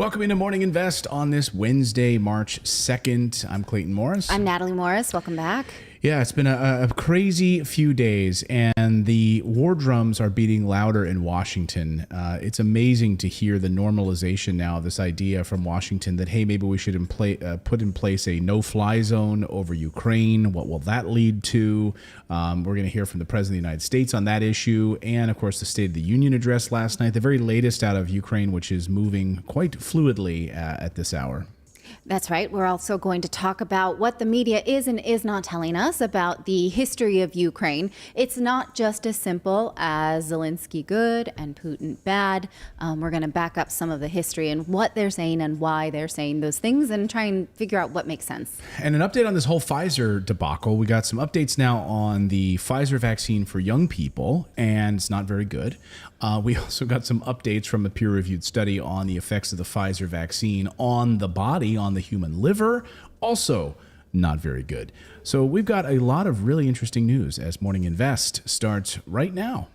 Welcome into Morning Invest on this Wednesday, March 2nd. I'm Clayton Morris. I'm Natalie Morris. Welcome back. Yeah, it's been a crazy few days, and the war drums are beating louder in Washington. It's amazing to hear the normalization now of this idea from Washington that, hey, maybe we should put in place a no-fly zone over Ukraine. What will that lead to? We're going to hear from the President of the United States on that issue, and, of course, the State of the Union address last night, the very latest out of Ukraine, which is moving quite fluidly at this hour. That's right. We're also going to talk about what the media is and is not telling us about the history of Ukraine. It's not just as simple as Zelensky good and Putin bad. We're going to back up some of the history and what they're saying and why they're saying those things and try and figure out what makes sense. And an update on this whole Pfizer debacle. We got some updates now on the Pfizer vaccine for young people, and it's not very good. We also got some updates from a peer-reviewed study on the effects of the Pfizer vaccine on the body, on the human liver. Also not very good. So we've got a lot of really interesting news as Morning Invest starts right now.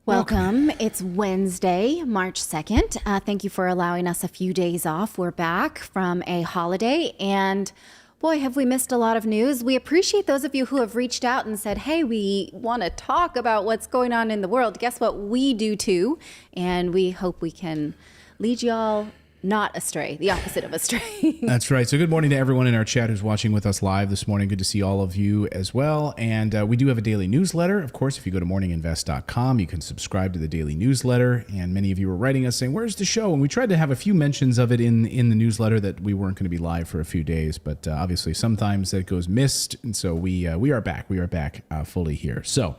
Welcome. It's Wednesday, March 2nd. Thank you for allowing us a few days off. We're back from a holiday, and boy, have we missed a lot of news. We appreciate those of you who have reached out and said, hey, we want to talk about what's going on in the world. Guess what? We do too, and we hope we can lead y'all not astray, the opposite of astray. That's right. So good morning to everyone in our chat who's watching with us live this morning. Good to see all of you as well. And we do have a daily newsletter. Of course, if you go to morninginvest.com, you can subscribe to the daily newsletter. And many of you were writing us saying, where's the show? And we tried to have a few mentions of it in the newsletter that we weren't going to be live for a few days. But obviously, sometimes that goes missed. And so we are back. We are back fully here. So,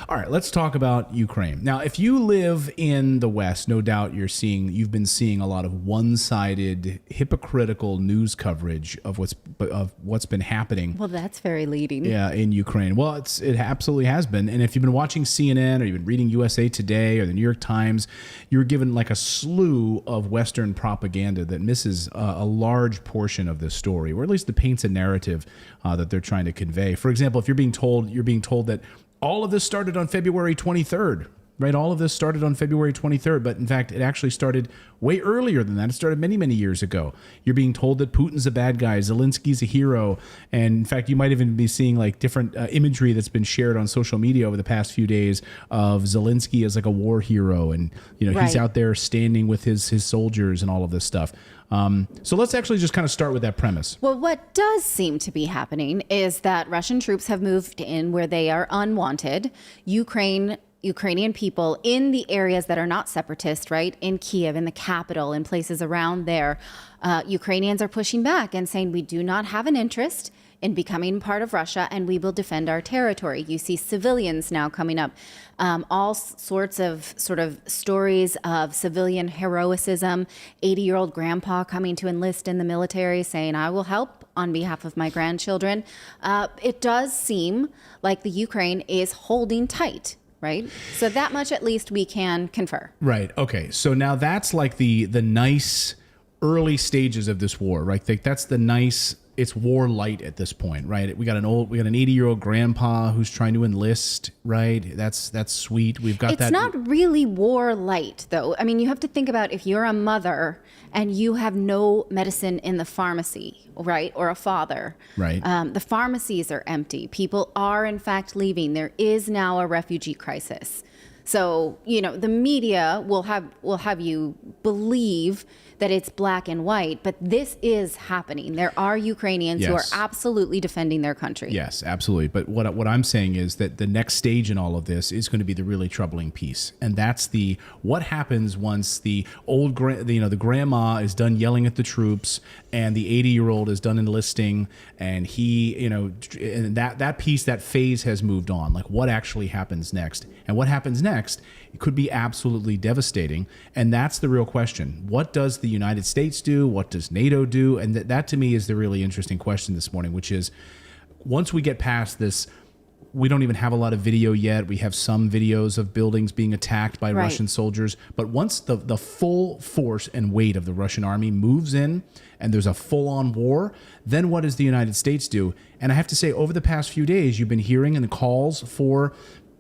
all right, let's talk about Ukraine. Now, if you live in the West, no doubt you've been seeing a lot of one-sided, hypocritical news coverage of what's been happening. Well, that's very leading. Yeah, in Ukraine. Well, it absolutely has been. And if you've been watching CNN or you've been reading USA Today or the New York Times, you're given like a slew of Western propaganda that misses a large portion of this story, or at least the paints a narrative that they're trying to convey. For example, if you're being told that all of this started on February 23rd. Right, all of this started on February 23rd, but in fact, it actually started way earlier than that. It started many, many years ago. You're being told that Putin's a bad guy, Zelensky's a hero, and in fact, you might even be seeing like different imagery that's been shared on social media over the past few days of Zelensky as like a war hero, and he's out there standing with his soldiers and all of this stuff. So let's actually just kind of start with that premise. Well, what does seem to be happening is that Russian troops have moved in where they are unwanted. Ukrainian people in the areas that are not separatist, right? In Kiev, in the capital, in places around there, Ukrainians are pushing back and saying, we do not have an interest in becoming part of Russia, and we will defend our territory. You see civilians now coming up, all sorts of sort of stories of civilian heroism, 80-year-old grandpa coming to enlist in the military saying, I will help on behalf of my grandchildren. It does seem like the Ukraine is holding tight. Right. So that much at least we can confer. Right. Okay. So now that's like the nice early stages of this war, right? That's the nice. It's war light at this point, right? We got an 80-year-old grandpa who's trying to enlist, right? That's sweet. We've got that. It's not really war light, though. I mean, you have to think about if you're a mother and you have no medicine in the pharmacy, right? Or a father. Right. The pharmacies are empty. People are, in fact, leaving. There is now a refugee crisis. So, the media will have you believe that it's black and white, but this is happening. There are Ukrainians who are absolutely defending their country. Yes, absolutely. But what I'm saying is that the next stage in all of this is going to be the really troubling piece, and that's what happens once the the grandma is done yelling at the troops and the 80-year-old is done enlisting, and and that piece, that phase has moved on. Like, what actually happens next? And what happens next, it could be absolutely devastating. And that's the real question. What does the United States do? What does NATO do? And that to me is the really interesting question this morning, which is once we get past this We don't even have a lot of video yet. We have some videos of buildings being attacked by Russian soldiers. But once the full force and weight of the Russian army moves in and there's a full-on war, then what does the United States do? And I have to say, over the past few days, you've been hearing in the calls for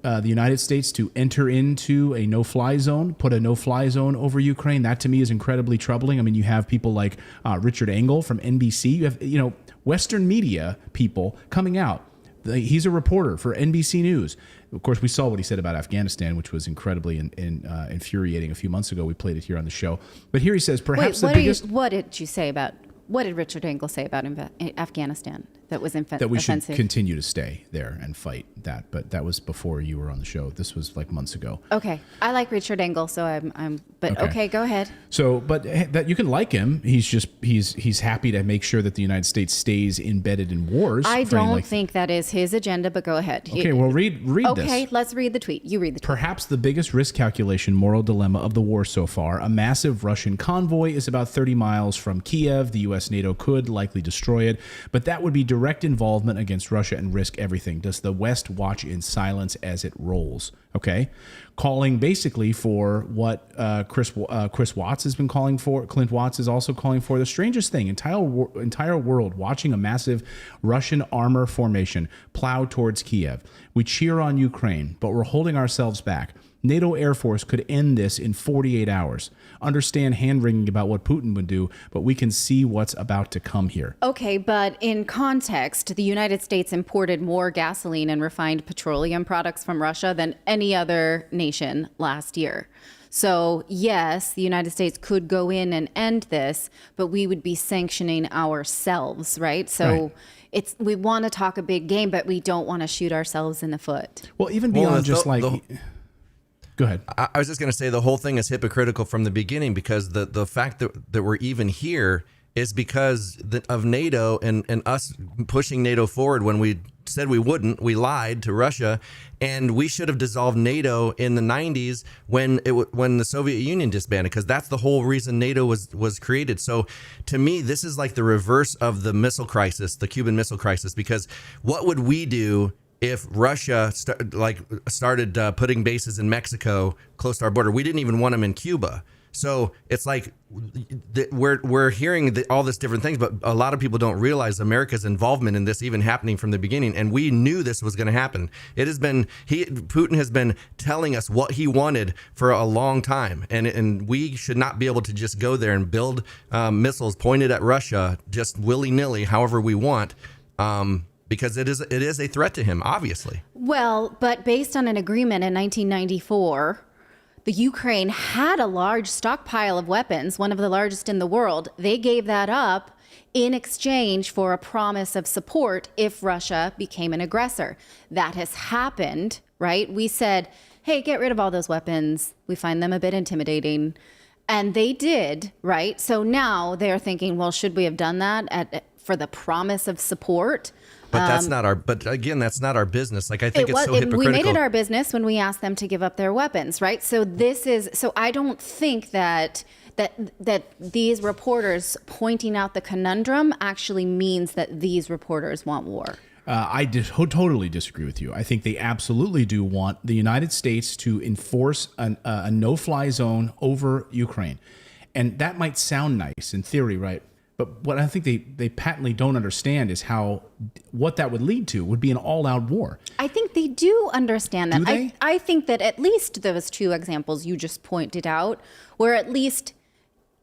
the United States to enter into a no-fly zone, put a no-fly zone over Ukraine. That to me is incredibly troubling. I mean, you have people like Richard Engel from NBC. You have, Western media people coming out. He's a reporter for NBC News. Of course, we saw what he said about Afghanistan, which was incredibly infuriating a few months ago. We played it here on the show. But here he says, perhaps what did Richard Engel say about Afghanistan that was offensive? That we should continue to stay there and fight that. But that was before you were on the show. This was like months ago. Okay. I like Richard Engel, so okay, go ahead. So, but that you can like him. He's happy to make sure that the United States stays embedded in wars. I don't think that is his agenda, but go ahead. Okay, well, read this. Okay, let's read the tweet. You read the tweet. Perhaps the biggest risk calculation moral dilemma of the war so far, a massive Russian convoy is about 30 miles from Kiev. The U.S. NATO could likely destroy it, but that would be direct involvement against Russia and risk everything. Does the West watch in silence as it rolls? Okay, calling basically for what Chris Watts has been calling for. Clint Watts is also calling for the strangest thing: entire world watching a massive Russian armor formation plow towards Kiev. We cheer on Ukraine, but we're holding ourselves back. NATO Air Force could end this in 48 hours. Understand hand-wringing about what Putin would do, but we can see what's about to come here. Okay, but in context, the United States imported more gasoline and refined petroleum products from Russia than any other nation last year. So yes, the United States could go in and end this, but we would be sanctioning ourselves, right? So we want to talk a big game, but we don't want to shoot ourselves in the foot. Well, even beyond Go ahead. I was just going to say the whole thing is hypocritical from the beginning, because the fact that we're even here is because of NATO and us pushing NATO forward when we said we wouldn't. We lied to Russia, and we should have dissolved NATO in the 90s when the Soviet Union disbanded, because that's the whole reason NATO was created. So to me, this is like the reverse of the missile crisis, the Cuban Missile Crisis, because what would we do if Russia started putting bases in Mexico close to our border? We didn't even want them in Cuba. So it's like we're hearing all this different things, but a lot of people don't realize America's involvement in this even happening from the beginning. And we knew this was going to happen. It has been Putin has been telling us what he wanted for a long time, and we should not be able to just go there and build missiles pointed at Russia just willy nilly, however we want. Because it is a threat to him, obviously. Well, but based on an agreement in 1994, the Ukraine had a large stockpile of weapons, one of the largest in the world. They gave that up in exchange for a promise of support if Russia became an aggressor. That has happened, right? We said, hey, get rid of all those weapons. We find them a bit intimidating. And they did, right? So now they're thinking, well, should we have done that for the promise of support? But that's not our. But again, that's not our business. Like, I think it's so hypocritical. We made it our business when we asked them to give up their weapons, right? So so I don't think that these reporters pointing out the conundrum actually means that these reporters want war. I totally disagree with you. I think they absolutely do want the United States to enforce a no-fly zone over Ukraine, and that might sound nice in theory, right? But what I think they patently don't understand is what that would lead to would be an all-out war. I think they do understand that. Do they? I think that at least those two examples you just pointed out were at least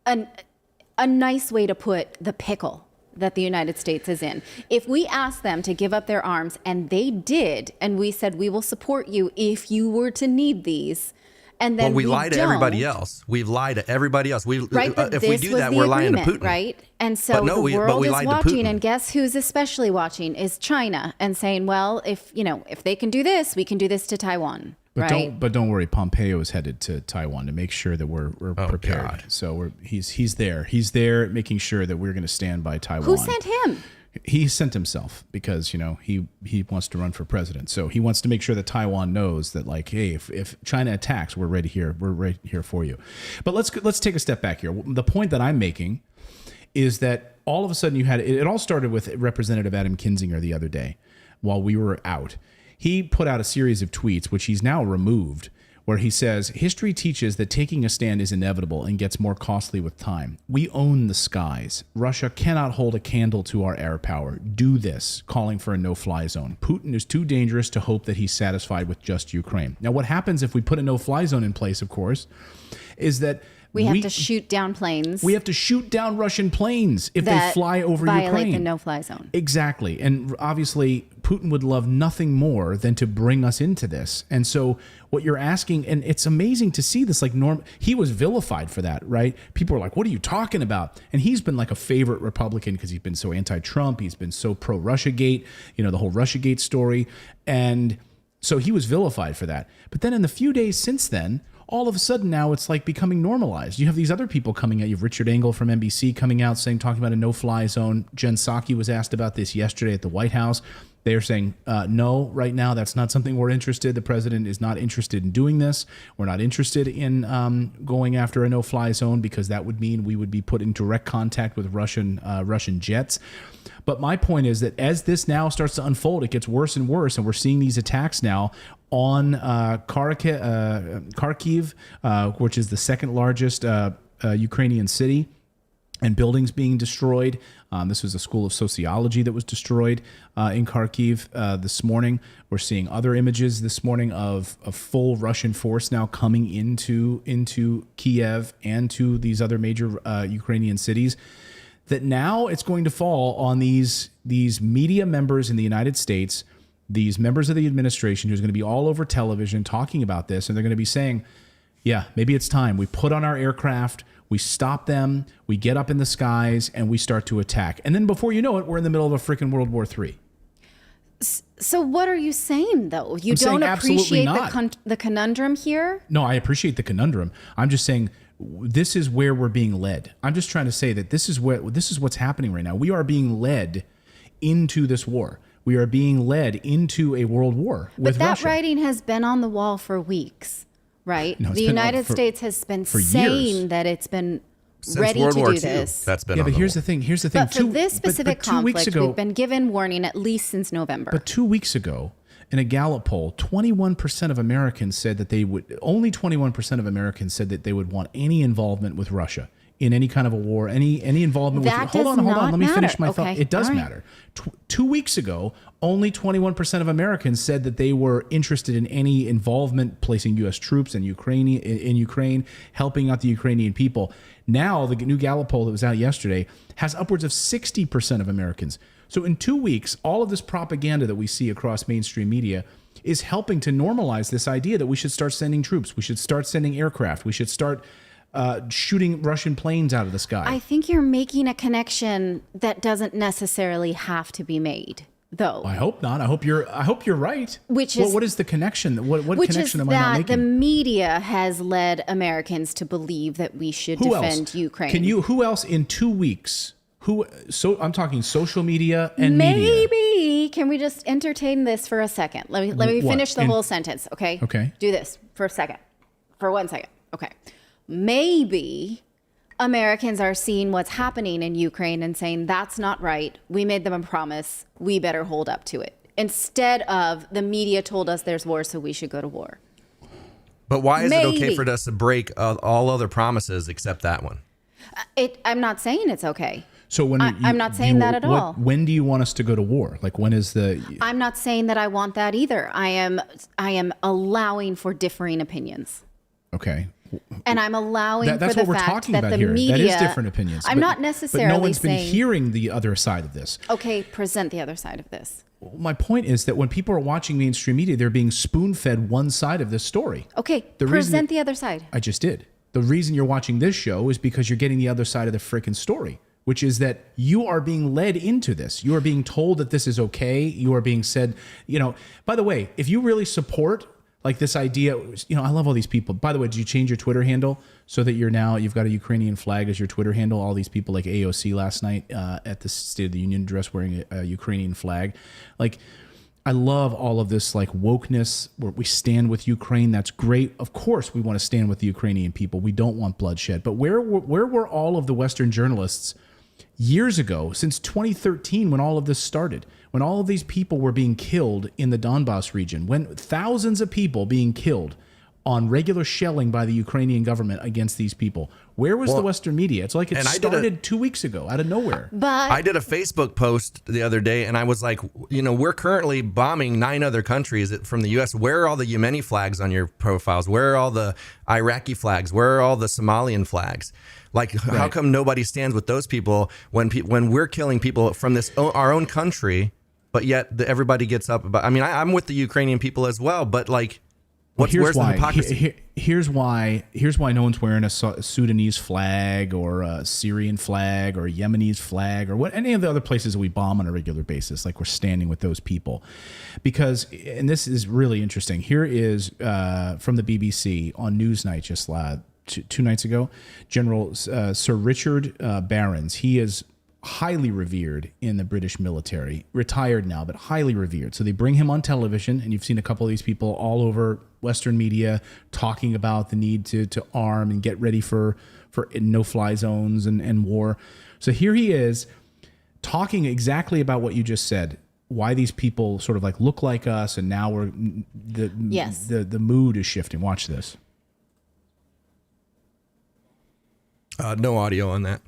a nice way to put the pickle that the United States is in. If we asked them to give up their arms, and they did, and we said, we will support you if you were to need these, and then we lie to everybody else. We've lied to everybody else. If we do that, we're lying to Putin, right? And so the world is watching, and guess who's especially watching is China, and saying, well, if they can do this, we can do this to Taiwan. But don't worry, Pompeo is headed to Taiwan to make sure that we're prepared. God. So he's there. He's there making sure that we're going to stand by Taiwan. Who sent him? He sent himself because, he wants to run for president. So he wants to make sure that Taiwan knows that, like, hey, if China attacks, we're ready here. We're right here for you. But let's take a step back here. The point that I'm making is that all of a sudden it all started with Representative Adam Kinzinger the other day while we were out. he put out a series of tweets, which he's now removed, where he says, history teaches that taking a stand is inevitable and gets more costly with time. We own the skies. Russia cannot hold a candle to our air power. Do this, calling for a no-fly zone. Putin is too dangerous to hope that he's satisfied with just Ukraine. Now, what happens if we put a no-fly zone in place, of course, is that we have to shoot down planes. We have to shoot down Russian planes if they fly over Ukraine. Violate the no-fly zone. Exactly. And obviously, Putin would love nothing more than to bring us into this. And so what you're asking, and it's amazing to see this, like he was vilified for that, right? People are like, what are you talking about? And he's been like a favorite Republican because he's been so anti-Trump. He's been so pro-Russiagate, the whole Russiagate story. And so he was vilified for that. But then in the few days since then, all of a sudden now it's like becoming normalized. You have these other people coming out. You have Richard Engel from NBC coming out talking about a no-fly zone. Jen Psaki was asked about this yesterday at the White House. They are saying, no, right now, that's not something we're interested. The president is not interested in doing this. We're not interested in going after a no-fly zone because that would mean we would be put in direct contact with Russian jets. But my point is that as this now starts to unfold, it gets worse and worse, and we're seeing these attacks now on Kharkiv, which is the second largest Ukrainian city, and buildings being destroyed. This was a school of sociology that was destroyed in Kharkiv this morning. We're seeing other images this morning of a full Russian force now coming into Kiev and to these other major Ukrainian cities. That now it's going to fall on these media members in the United States, these members of the administration who's going to be all over television talking about this, and they're going to be saying, yeah, maybe it's time. We put on our aircraft, we stop them, we get up in the skies, and we start to attack. And then before you know it, we're in the middle of a freaking World War III. So what are you saying, though? You don't appreciate the conundrum here? No, I appreciate the conundrum. I'm just saying this is where we're being led. I'm just trying to say that this is what's happening right now. We are being led into this war. We are being led into a world war with Russia. But that writing has been on the wall for weeks, right? No, the United States has been saying that it's been Since ready World to War do II, this. That's been yeah, on but the here's wall. the thing. But for this specific conflict, we've been given warning at least since November. But 2 weeks ago, in a Gallup poll, 21% of Americans said that only 21% of Americans said that they would want any involvement with Russia in any kind of a war, any involvement with. Hold on. Let me finish my thought. It does matter. 2 weeks ago, only 21% of Americans said that they were interested in any involvement placing U.S. troops in Ukraine, helping out the Ukrainian people. Now, the new Gallup poll that was out yesterday has upwards of 60% of Americans. So in 2 weeks, all of this propaganda that we see across mainstream media is helping to normalize this idea that we should start sending troops. We should start sending aircraft. We should start shooting Russian planes out of the sky. I think you're making a connection that doesn't necessarily have to be made, though. I hope not. I hope you're right. What is the connection? What which connection is am I not that making? the media has led Americans to believe that we should defend Ukraine. Who else in 2 weeks? I'm talking social media and media. Maybe can we just entertain this for a second? Let me finish the whole sentence, okay? Okay. Do this for 1 second. Okay. Maybe Americans are seeing what's happening in Ukraine and saying, that's not right. We made them a promise. We better hold up to it. Instead of the media told us there's war, so we should go to war. But why is it okay for us to break all other promises except that one? I'm not saying it's okay. So I'm not saying that at all. When do you want us to go to war? Like when is the? I'm not saying that I want that either. I am allowing for differing opinions. Okay. And I'm allowing that's for the what we're fact talking that about the here. media. That is different opinions. I'm not necessarily but no one's been saying, hearing the other side of this. Okay, present the other side of this. My point is that when people are watching mainstream media, they're being spoon-fed one side of this story. Okay, present the other side. I just did. The reason you're watching this show is because you're getting the other side of the freaking story, which is that you are being led into this. You are being told that this is okay. You are being said, by the way, if you really support like this idea, I love all these people. By the way, did you change your Twitter handle so that you've got a Ukrainian flag as your Twitter handle? All these people like AOC last night at the State of the Union address wearing a Ukrainian flag. Like, I love all of this like wokeness where we stand with Ukraine. That's great. Of course, we want to stand with the Ukrainian people. We don't want bloodshed. But where were all of the Western journalists years ago, since 2013, when all of this started, when all of these people were being killed in the Donbass region, when thousands of people being killed on regular shelling by the Ukrainian government against these people. Where was the Western media? It's like it started 2 weeks ago out of nowhere. But I did a Facebook post the other day, and I was like, we're currently bombing 9 other countries from the U.S. Where are all the Yemeni flags on your profiles? Where are all the Iraqi flags? Where are all the Somalian flags? Like, how come nobody stands with those people when we're killing people from our own country, but yet everybody gets up about? I mean, I'm with the Ukrainian people as well, but like, where's the hypocrisy? Here's why no one's wearing a Sudanese flag or a Syrian flag or a Yemeni flag or any of the other places that we bomb on a regular basis. Like, we're standing with those people, because, and this is really interesting. Here is from the BBC on Newsnight just 2 nights ago, General Sir Richard Barons. He is highly revered in the British military, retired now, but highly revered. So they bring him on television, and you've seen a couple of these people all over Western media talking about the need to arm and get ready for no-fly zones and war. So here he is talking exactly about what you just said, why these people sort of like look like us, and now the mood is shifting. Watch this. No audio on that.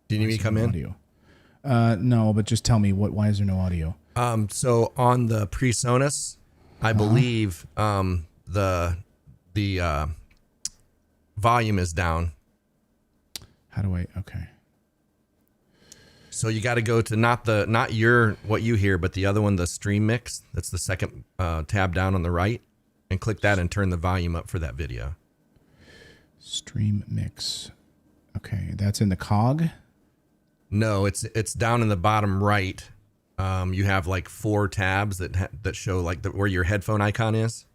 Do you need me to come in? Audio? No, but just tell me why is there no audio? So on the PreSonus, I believe the volume is down. How do I? Okay. So you got to go to not what you hear, but the other one, the stream mix. That's the second tab down on the right, and click that and turn the volume up for that video. Stream mix. Okay, that's in the cog. No, it's down in the bottom right. You have like 4 tabs that show like where your headphone icon is.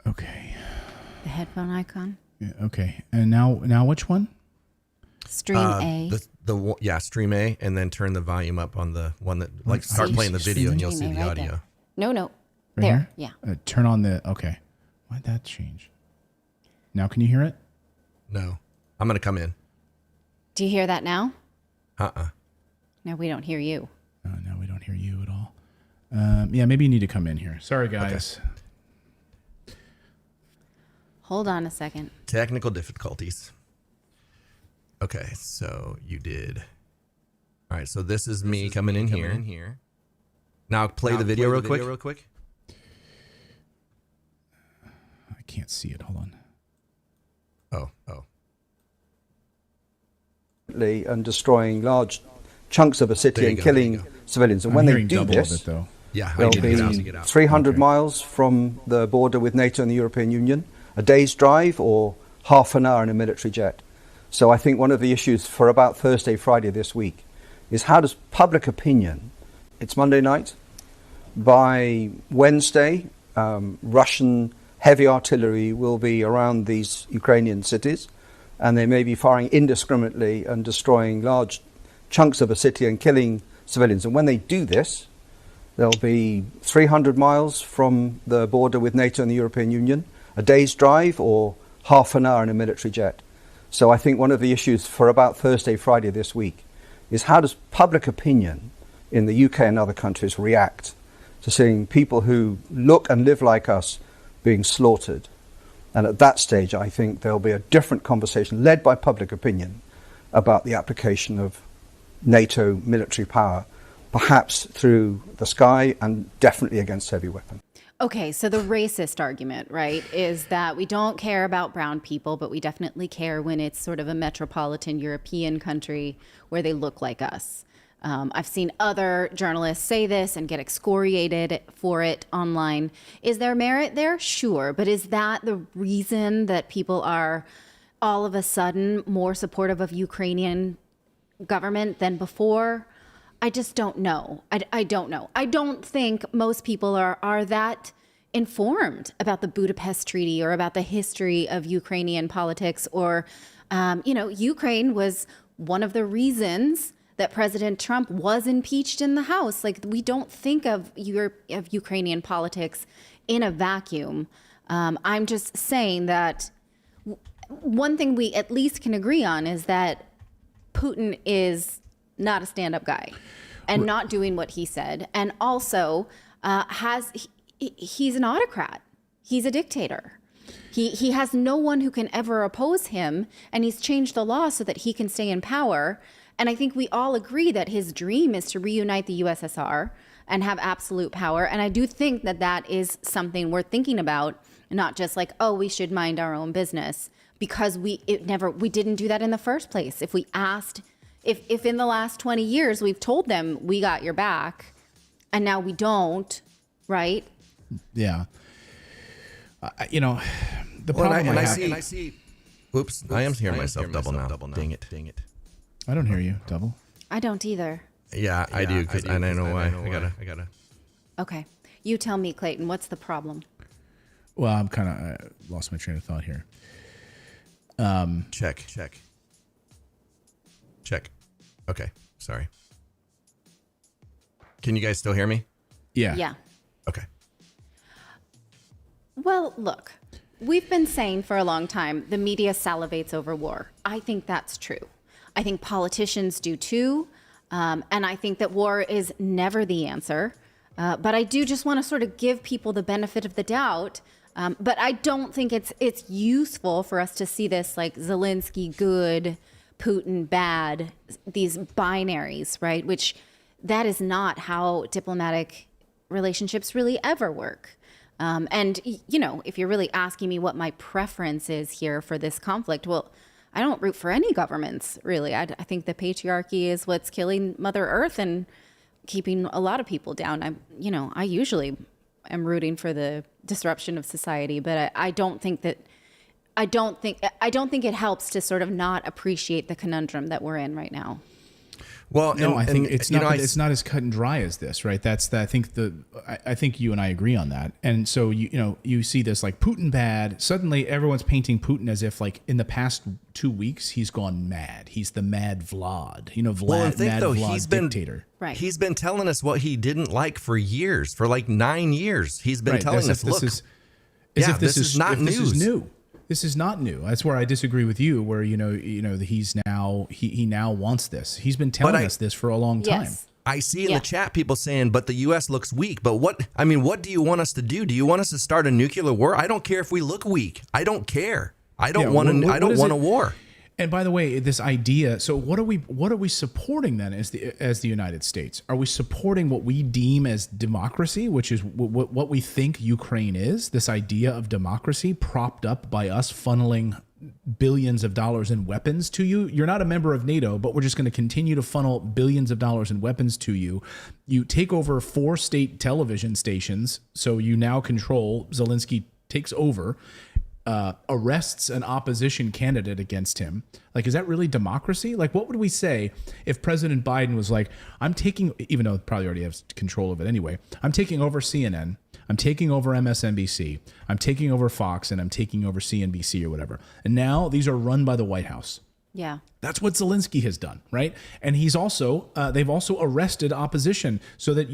Okay. The headphone icon. Yeah, okay, and now which one? Stream A. Stream A, and then turn the volume up on the one that start playing the video, and you'll see the audio. No. Right there. Here? Yeah. Turn on the. Okay. Why'd that change? Now can you hear it? No, I'm gonna come in. Do you hear that now? No, we don't hear you. No, we don't hear you at all. Yeah, maybe you need to come in here. Sorry, guys. Okay. Hold on a second. Technical difficulties. Okay, so you did. All right, so this is me coming in here. Now play the video real quick. I can't see it. Hold on. Oh. And destroying large chunks of a city and killing civilians. And when they do this, they'll be 300 miles from the border with NATO and the European Union, a day's drive or half an hour in a military jet. So I think one of the issues for about Thursday, Friday this week is how does public opinion, it's Monday night, by Wednesday, Russian heavy artillery will be around these Ukrainian cities, and they may be firing indiscriminately and destroying large chunks of a city and killing civilians. And when they do this, they'll be 300 miles from the border with NATO and the European Union, a day's drive or half an hour in a military jet. So I think one of the issues for about Thursday, Friday this week is how does public opinion in the UK and other countries react to seeing people who look and live like us being slaughtered. And at that stage, I think there'll be a different conversation led by public opinion about the application of NATO military power, perhaps through the sky and definitely against heavy weapons. Okay, so the racist argument, right, is that we don't care about brown people, but we definitely care when it's sort of a metropolitan European country where they look like us. I've seen other journalists say this and get excoriated for it online. Is there merit there? Sure. But is that the reason that people are all of a sudden more supportive of Ukrainian government than before? I just don't know. I don't know. I don't think most people are that informed about the Budapest Treaty or about the history of Ukrainian politics or, Ukraine was one of the reasons that President Trump was impeached in the House. Like, we don't think of Ukrainian politics in a vacuum. I'm just saying that one thing we at least can agree on is that Putin is not a stand-up guy and not doing what he said. And also he's an autocrat. He's a dictator. He has no one who can ever oppose him, and he's changed the law so that he can stay in power. And I think we all agree that his dream is to reunite the USSR and have absolute power. And I do think that that is something we're thinking about, not just like, oh, we should mind our own business, because we didn't do that in the first place. If we asked, if in the last 20 years we've told them we got your back, and now we don't, right? Yeah. The problem I see. Oops, I am hearing myself double now. Dang it. I don't hear you double. I don't either. Yeah, I do, and I know why. I gotta. Okay. You tell me, Clayton, what's the problem? Well, I lost my train of thought here. Check. Okay, sorry. Can you guys still hear me? Yeah. Yeah. Okay. Well, look, we've been saying for a long time the media salivates over war. I think that's true. I think politicians do too. And I think that war is never the answer. But I do just want to sort of give people the benefit of the doubt. But I don't think it's useful for us to see this like Zelensky good, Putin bad, these binaries, right? Which that is not how diplomatic relationships really ever work. And, if you're really asking me what my preference is here for this conflict, well, I don't root for any governments, really. I think the patriarchy is what's killing Mother Earth and keeping a lot of people down. I usually am rooting for the disruption of society, but I don't think it helps to sort of not appreciate the conundrum that we're in right now. Well, no, I think it's not as cut and dry as this, right? I think you and I agree on that. And so you see this like Putin bad. Suddenly, everyone's painting Putin as if like in the past 2 weeks he's gone mad. He's the mad Vlad. Vlad dictator. Right. He's been telling us what he didn't like for years, for like 9 years. He's been telling us, look, this is not news. This is new. This is not new. That's where I disagree with you. Where he now wants this. He's been telling us this for a long time. Yes. I see in the chat people saying, but the U.S. looks weak. But what do you want us to do? Do you want us to start a nuclear war? I don't care if we look weak. I don't care. I don't want a war. And by the way, this idea. So what are we supporting then as the United States? Are we supporting what we deem as democracy, which is what we think Ukraine is? This idea of democracy propped up by us funneling billions of dollars in weapons to you. You're not a member of NATO, but we're just going to continue to funnel billions of dollars in weapons to you. You take over 4 state television stations, so you now control. Zelensky takes over. Arrests an opposition candidate against him. Like, is that really democracy? Like, what would we say if President Biden was like, I'm taking, even though probably already has control of it anyway, I'm taking over CNN, I'm taking over MSNBC, I'm taking over Fox, and I'm taking over CNBC or whatever. And now these are run by the White House. Yeah. That's what Zelensky has done, right? And he's also, they've also arrested opposition so that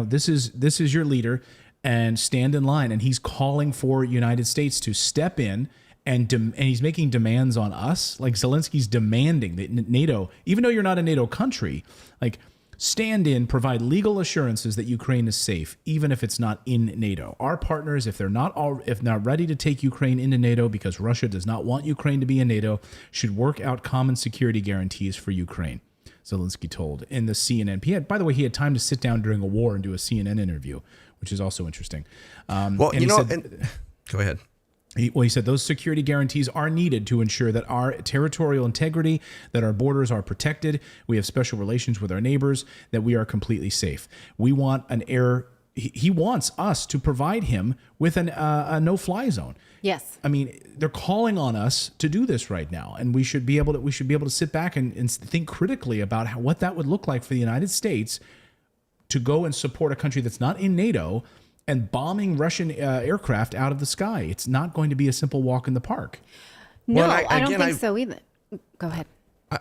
this is your leader, and stand in line. And he's calling for United States to step in, and he's making demands on us. Like Zelensky's demanding that NATO, even though you're not a NATO country, like stand in, provide legal assurances that Ukraine is safe, even if it's not in NATO. Our partners, if not ready to take Ukraine into NATO because Russia does not want Ukraine to be in NATO, should work out common security guarantees for Ukraine. Zelensky told in the CNN. By the way, he had time to sit down during a war and do a CNN interview, which is also interesting. Go ahead. He said those security guarantees are needed to ensure that our territorial integrity, that our borders are protected, we have special relations with our neighbors, that we are completely safe. We want an air. He wants us to provide him with a no-fly zone. Yes. I mean, they're calling on us to do this right now, and we should be able to sit back and think critically about what that would look like for the United States to go and support a country that's not in NATO and bombing Russian aircraft out of the sky. It's not going to be a simple walk in the park. No, I don't think so either. Go ahead.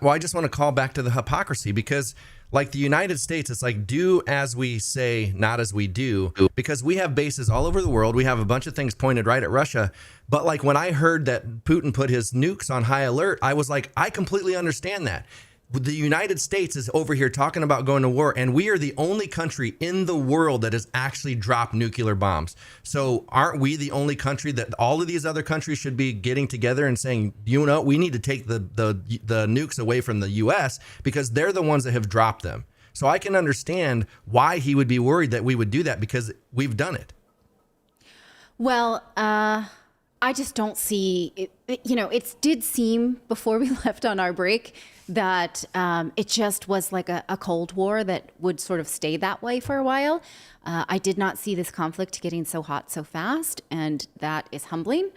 Well, I just want to call back to the hypocrisy because, like the United States, it's like do as we say, not as we do, because we have bases all over the world. We have a bunch of things pointed right at Russia. But like when I heard that Putin put his nukes on high alert, I was like, I completely understand that. The United States is over here talking about going to war, and we are the only country in the world that has actually dropped nuclear bombs. So aren't we the only country that all of these other countries should be getting together and saying, you know, we need to take the nukes away from the U.S. because they're the ones that have dropped them. So I can understand why he would be worried that we would do that because we've done it. Well, I just don't see it. You know, it did seem before we left on our break that it just was like a Cold War that would sort of stay that way for a while. I did not see this conflict getting so hot so fast, and that is humbling.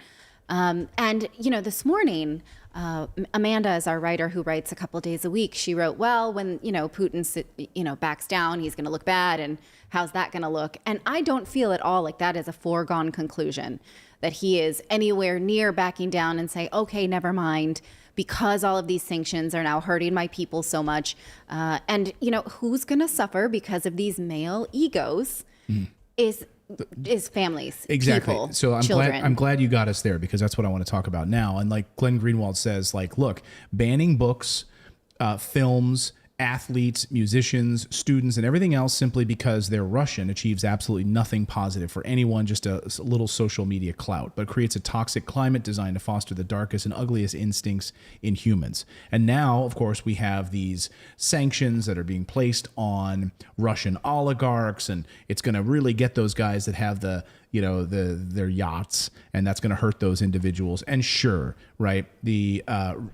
And, you know, this morning, Amanda is our writer who writes a couple days a week. She wrote, well, when, you know, Putin, you know, backs down, he's going to look bad. And how's that going to look? And I don't feel at all like that is a foregone conclusion, that he is anywhere near backing down and say, okay, never mind, because all of these sanctions are now hurting my people so much. And, you know, who's going to suffer because of these male egos is families, exactly. people, so children. I'm glad you got us there because that's what I want to talk about now. And like Glenn Greenwald says, like, look, banning books, films, athletes, musicians, students, and everything else simply because they're Russian achieves absolutely nothing positive for anyone, just a little social media clout, but creates a toxic climate designed to foster the darkest and ugliest instincts in humans. And now, of course, we have these sanctions that are being placed on Russian oligarchs, and it's going to really get those guys that have the, you know, their yachts, and that's going to hurt those individuals. And sure, right, the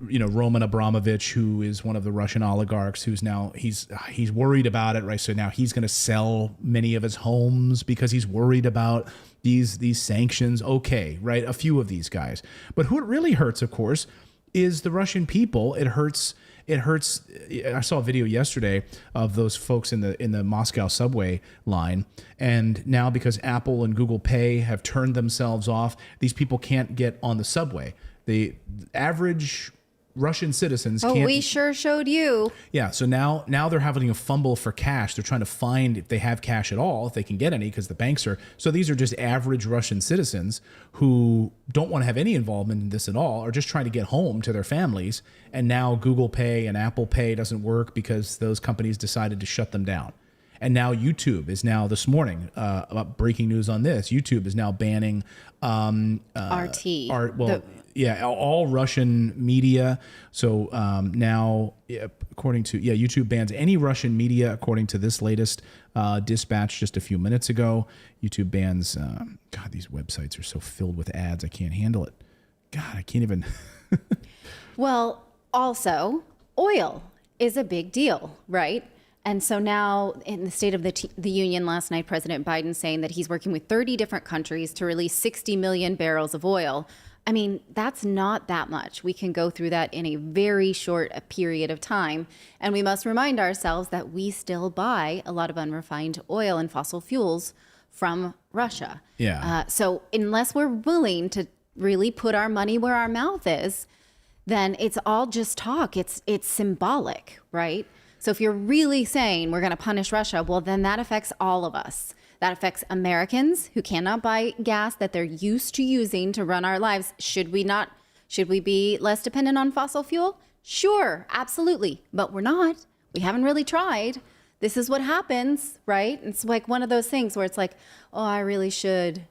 you know, Roman Abramovich, who is one of the Russian oligarchs, who's now he's worried about it, right? So now he's going to sell many of his homes because he's worried about these sanctions. Okay, right, a few of these guys, but who it really hurts, of course, is the Russian people. It hurts. I saw a video yesterday of those folks in the Moscow subway line, and now because Apple and Google Pay have turned themselves off, these people can't get on the subway. The average Russian citizens can't. Oh, we sure showed you. Yeah, so now they're having a fumble for cash. They're trying to find if they have cash at all, if they can get any, because the banks are. So these are just average Russian citizens who don't want to have any involvement in this at all, or just trying to get home to their families. And now Google Pay and Apple Pay doesn't work because those companies decided to shut them down. And now YouTube is now this morning, breaking news on this. YouTube is now banning RT. All Russian media. So now, according to YouTube bans any Russian media, according to this latest dispatch just a few minutes ago. YouTube bans. God, these websites are so filled with ads. I can't handle it. God, I can't even. Well, also, oil is a big deal, right? And so now in the State of the Union last night, President Biden saying that he's working with 30 different countries to release 60 million barrels of oil. I mean, that's not that much. We can go through that in a very short period of time. And we must remind ourselves that we still buy a lot of unrefined oil and fossil fuels from Russia. Yeah. So unless we're willing to really put our money where our mouth is, then it's all just talk. It's symbolic, right? So if you're really saying we're going to punish Russia, well, then that affects all of us. That affects Americans who cannot buy gas that they're used to using to run our lives. Should we be less dependent on fossil fuel? Sure, absolutely. But we're not. We haven't really tried. This is what happens, right? It's like one of those things where it's like, oh, I really should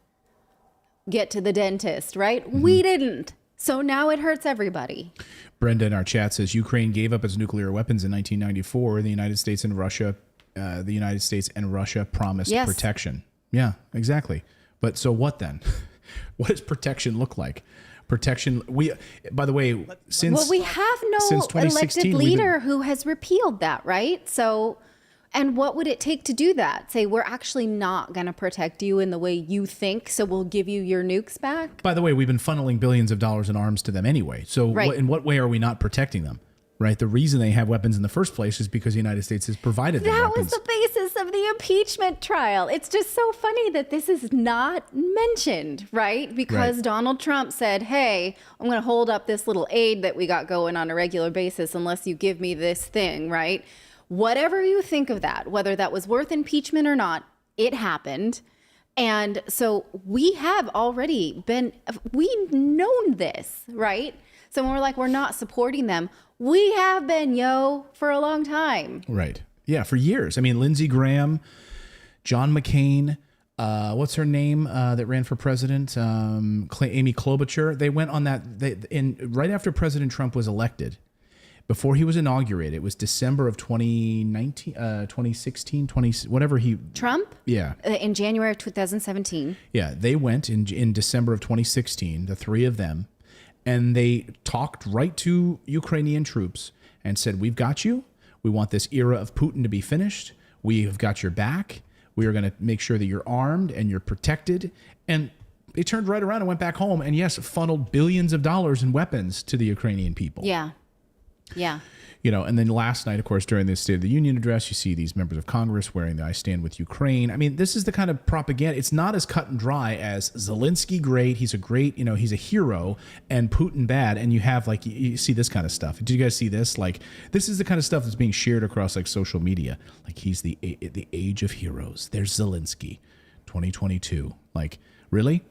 get to the dentist, right? Mm-hmm. We didn't. So now it hurts everybody. Brenda in our chat says Ukraine gave up its nuclear weapons in 1994. The United States and Russia promised protection. Yeah, exactly. But so what then? What does protection look like? Protection. By the way, since we have no elected leader who has repealed that, right? So. And what would it take to do that? Say, we're actually not going to protect you in the way you think, so we'll give you your nukes back? By the way, we've been funneling billions of dollars in arms to them anyway. So in what way are we not protecting them? Right? The reason they have weapons in the first place is because the United States has provided them weapons. That was the basis of the impeachment trial. It's just so funny that this is not mentioned, right? Because Donald Trump said, hey, I'm going to hold up this little aid that we got going on a regular basis unless you give me this thing, right? Whatever you think of that, whether that was worth impeachment or not, it happened. And so we have already we've known this, right? So when we're like, we're not supporting them, we have been, for a long time. Right. Yeah, for years. I mean, Lindsey Graham, John McCain, what's her name that ran for president? Amy Klobuchar. They went on that right after President Trump was elected. Before he was inaugurated, it was December of 2019, 2016, whatever he... Trump? Yeah. In January of 2017. Yeah, they went in December of 2016, the three of them, and they talked right to Ukrainian troops and said, we've got you. We want this era of Putin to be finished. We have got your back. We are going to make sure that you're armed and you're protected. And they turned right around and went back home and, yes, funneled billions of dollars in weapons to the Ukrainian people. Yeah. Yeah. And then last night, of course, during the State of the Union address, you see these members of Congress wearing the I Stand With Ukraine. I mean, this is the kind of propaganda. It's not as cut and dry as Zelensky great. He's a great, he's a hero, and Putin bad. And you have you see this kind of stuff. Did you guys see this? This is the kind of stuff that's being shared across social media. He's the age of heroes. There's Zelensky, 2022. Really?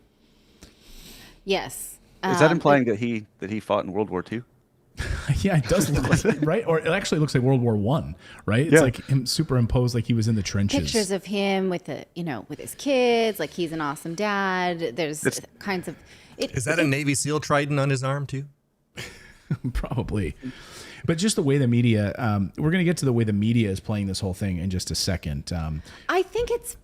Super Is that implying that he fought in World War II? Yeah, it does look like it, right? Or it actually looks like World War I, right? It's like him superimposed like he was in the trenches. Pictures of him with with his kids, like he's an awesome dad. There's kinds of... Is that a Navy SEAL trident on his arm too? Probably. But just the way the media, we're going to get to the way the media is playing this whole thing in just a second. I think it's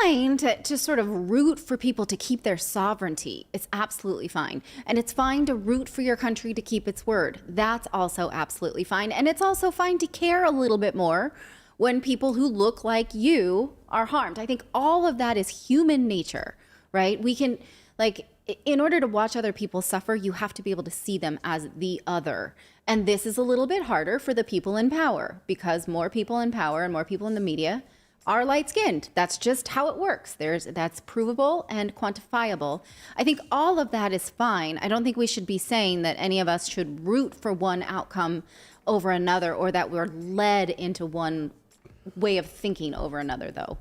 fine to sort of root for people to keep their sovereignty. It's absolutely fine. And it's fine to root for your country to keep its word. That's also absolutely fine. And it's also fine to care a little bit more when people who look like you are harmed. I think all of that is human nature, right? We can, in order to watch other people suffer, you have to be able to see them as the other. And this is a little bit harder for the people in power because more people in power and more people in the media are light-skinned. That's just how it works. That's provable and quantifiable. I think all of that is fine. I don't think we should be saying that any of us should root for one outcome over another or that we're led into one way of thinking over another, though.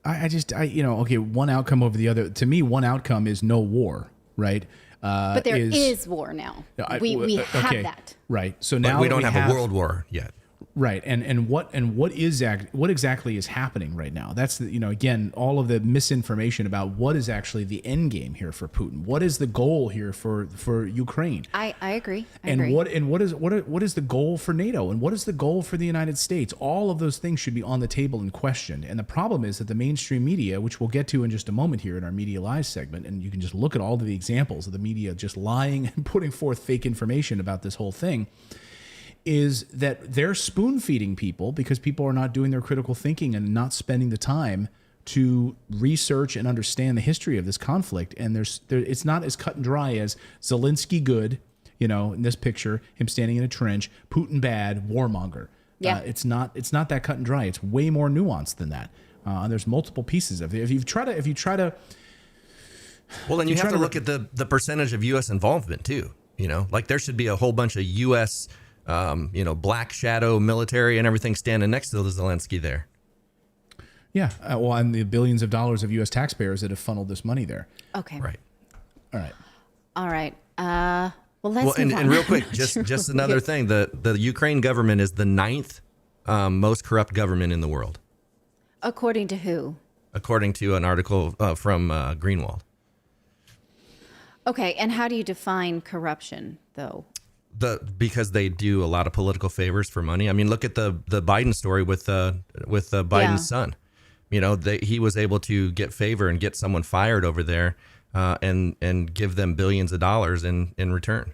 Okay, one outcome over the other. To me, one outcome is no war, right? But there is war now. We have that. Right. So now we don't have a world war yet. Right, and what exactly is happening right now? That's again all of the misinformation about what is actually the end game here for Putin. What is the goal here for Ukraine? I agree. What is the goal for NATO? And what is the goal for the United States? All of those things should be on the table and questioned. And the problem is that the mainstream media, which we'll get to in just a moment here in our Media Lies segment, and you can just look at all of the examples of the media just lying and putting forth fake information about this whole thing, is that they're spoon-feeding people because people are not doing their critical thinking and not spending the time to research and understand the history of this conflict. And it's not as cut and dry as Zelensky good, in this picture, him standing in a trench, Putin bad, warmonger. Yeah. It's not that cut and dry. It's way more nuanced than that. And there's multiple pieces of it. If you try to well, then you have to look at the percentage of U.S. involvement too. There should be a whole bunch of U.S. Black shadow military and everything standing next to the Zelensky there. Yeah. And the billions of dollars of U.S. taxpayers that have funneled this money there. Okay. Right. All right. Let's move on. And real quick, just another thing. The Ukraine government is the 9th most corrupt government in the world. According to who? According to an article from Greenwald. Okay. And how do you define corruption, though? Because they do a lot of political favors for money. I mean, look at the Biden story with Biden's son. He was able to get favor and get someone fired over there, and give them billions of dollars in return.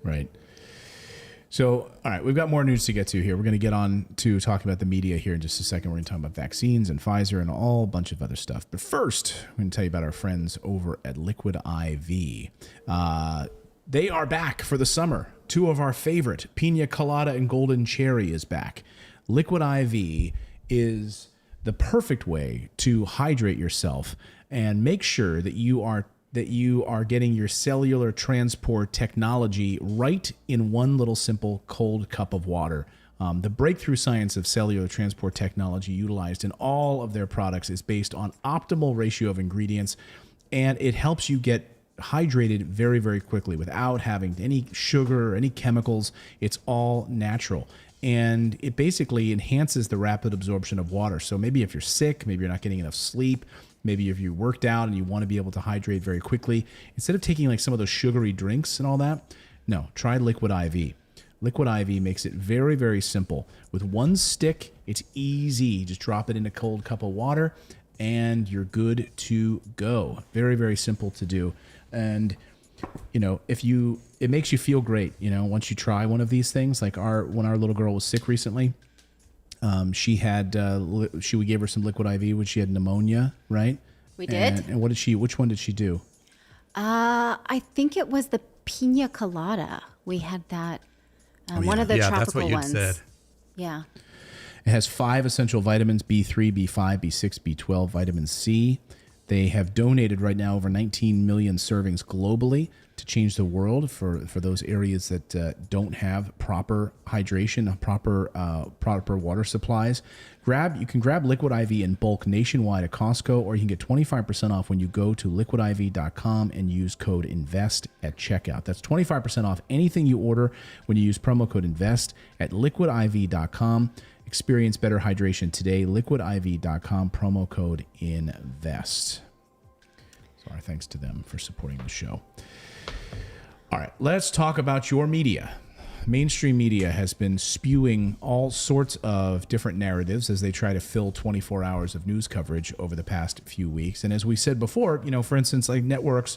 Right. So, all right, we've got more news to get to here. We're going to get on to talking about the media here in just a second. We're going to talk about vaccines and Pfizer and a bunch of other stuff. But first, I'm going to tell you about our friends over at Liquid IV. They are back for the summer. Two of our favorite, Pina Colada and Golden Cherry, is back. Liquid IV is the perfect way to hydrate yourself and make sure that you are getting your cellular transport technology right in one little simple cold cup of water. The breakthrough science of cellular transport technology utilized in all of their products is based on optimal ratio of ingredients, and it helps you get hydrated very, very quickly without having any sugar or any chemicals. It's all natural. And it basically enhances the rapid absorption of water. So maybe if you're sick, maybe you're not getting enough sleep, maybe if you worked out and you want to be able to hydrate very quickly, instead of taking like some of those sugary drinks and all that, no, try Liquid IV. Liquid IV makes it very, very simple. With one stick, it's easy. Just drop it in a cold cup of water and you're good to go. Very, very simple to do. And you know, it makes you feel great, you know, once you try one of these things. Like when our little girl was sick recently, we gave her some Liquid IV when she had pneumonia, right? We did. And which one did she do? I think it was the pina colada. We had that, one of the tropical that's what you ones. said. Yeah. It has 5 essential vitamins, B3, B5, B6, B12, vitamin C. They have donated right now over 19 million servings globally to change the world for those areas that don't have proper hydration, proper water supplies. You can grab Liquid IV in bulk nationwide at Costco, or you can get 25% off when you go to liquidiv.com and use code INVEST at checkout. That's 25% off anything you order when you use promo code INVEST at liquidiv.com. Experience better hydration today. Liquidiv.com, promo code INVEST. So our thanks to them for supporting the show. All right, let's talk about your media. Mainstream media has been spewing all sorts of different narratives as they try to fill 24 hours of news coverage over the past few weeks. And as we said before, you know, for instance, like networks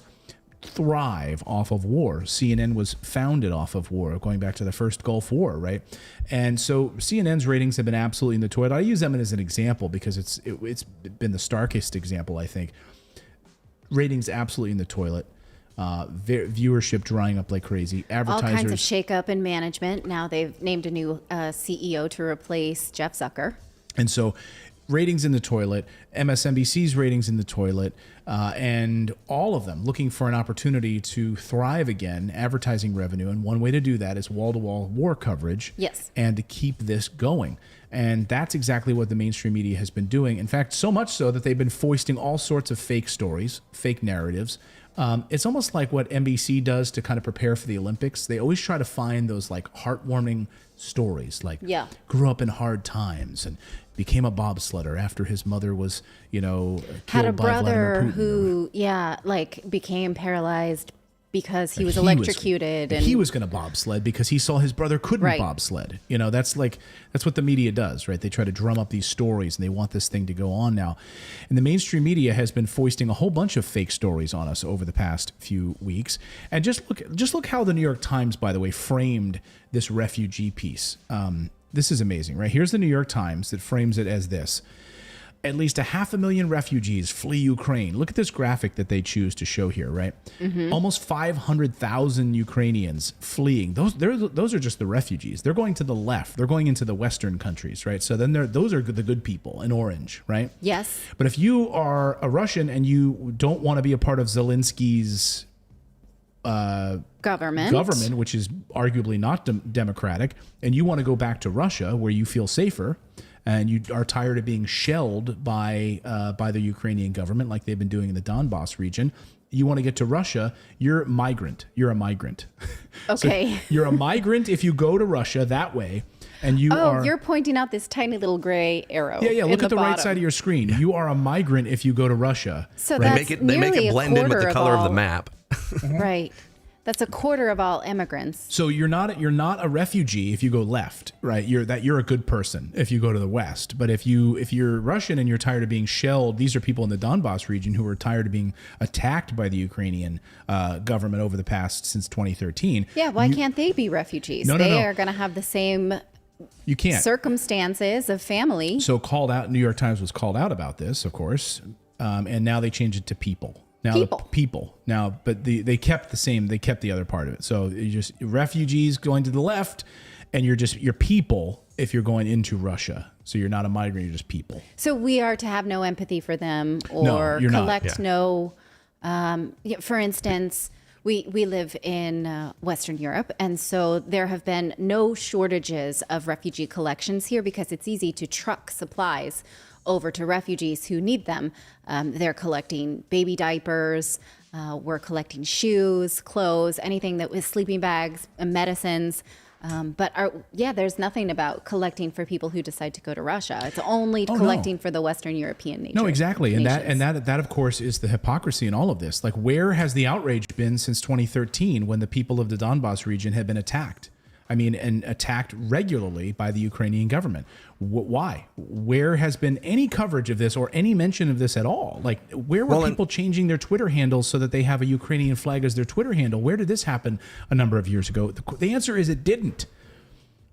thrive off of war. CNN was founded off of war, going back to the first Gulf War, right? And so CNN's ratings have been absolutely in the toilet. I use them as an example because it's been the starkest example, I think. Ratings absolutely in the toilet. Viewership drying up like crazy. Advertisers, all kinds of shakeup in management. Now they've named a new CEO to replace Jeff Zucker. And so ratings in the toilet, MSNBC's ratings in the toilet, and all of them looking for an opportunity to thrive again, advertising revenue. And one way to do that is wall-to-wall war coverage. Yes. And to keep this going. And that's exactly what the mainstream media has been doing. In fact, so much so that they've been foisting all sorts of fake stories, fake narratives. It's almost like what NBC does to kind of prepare for the Olympics. They always try to find those like heartwarming stories, like grew up in hard times and became a bobsledder after his mother was, killed had a by Vladimir brother Putin. who, became paralyzed because he was electrocuted. And he was going to bobsled because he saw his brother couldn't bobsled. You know, that's what the media does, right? They try to drum up these stories and they want this thing to go on now. And the mainstream media has been foisting a whole bunch of fake stories on us over the past few weeks. And just look how the New York Times, by the way, framed this refugee piece. This is amazing, right? Here's the New York Times that frames it as this. At least 500,000 refugees flee Ukraine. Look at this graphic that they choose to show here, right? Mm-hmm. Almost 500,000 Ukrainians fleeing. Those are just the refugees. They're going to the left. They're going into the Western countries, right? So then those are the good people in orange, right? Yes. But if you are a Russian and you don't want to be a part of Zelensky's government, which is arguably not democratic, and you want to go back to Russia where you feel safer, and you are tired of being shelled by the Ukrainian government like they've been doing in the Donbass region, you want to get to Russia, you're a migrant. Okay. So you're a migrant if you go to Russia that way. And you're pointing out this tiny little gray arrow. Yeah. Look at the right side of your screen. You are a migrant if you go to Russia. So right? They make it blend in with the color of the map. Right. That's a quarter of all immigrants. So you're not a refugee if you go left, right? You're a good person if you go to the west. But if you're Russian and you're tired of being shelled, these are people in the Donbass region who are tired of being attacked by the Ukrainian government over the past since 2013. Yeah, why can't they be refugees? No. They are going to have the same you can't circumstances of family. So New York Times was called out about this, of course, and now they changed it to people. Now people. Now, but they kept the same. They kept the other part of it. So you just refugees going to the left, and you're people if you're going into Russia. So you're not a migrant. You're just people. So we are to have no empathy for them No, or you're not. collect no. For instance, we live in Western Europe, and so there have been no shortages of refugee collections here because it's easy to truck supplies over to refugees who need them. They're collecting baby diapers. We're collecting shoes, clothes, anything that was sleeping bags, medicines. There's nothing about collecting for people who decide to go to Russia. It's only collecting for the Western European nations. No, exactly. And that of course is the hypocrisy in all of this. Like, where has the outrage been since 2013 when the people of the Donbas region have been attacked? I mean, and attacked regularly by the Ukrainian government. Why? Where has been any coverage of this or any mention of this at all? Like, where were people changing their Twitter handles so that they have a Ukrainian flag as their Twitter handle? Where did this happen a number of years ago? The answer is it didn't.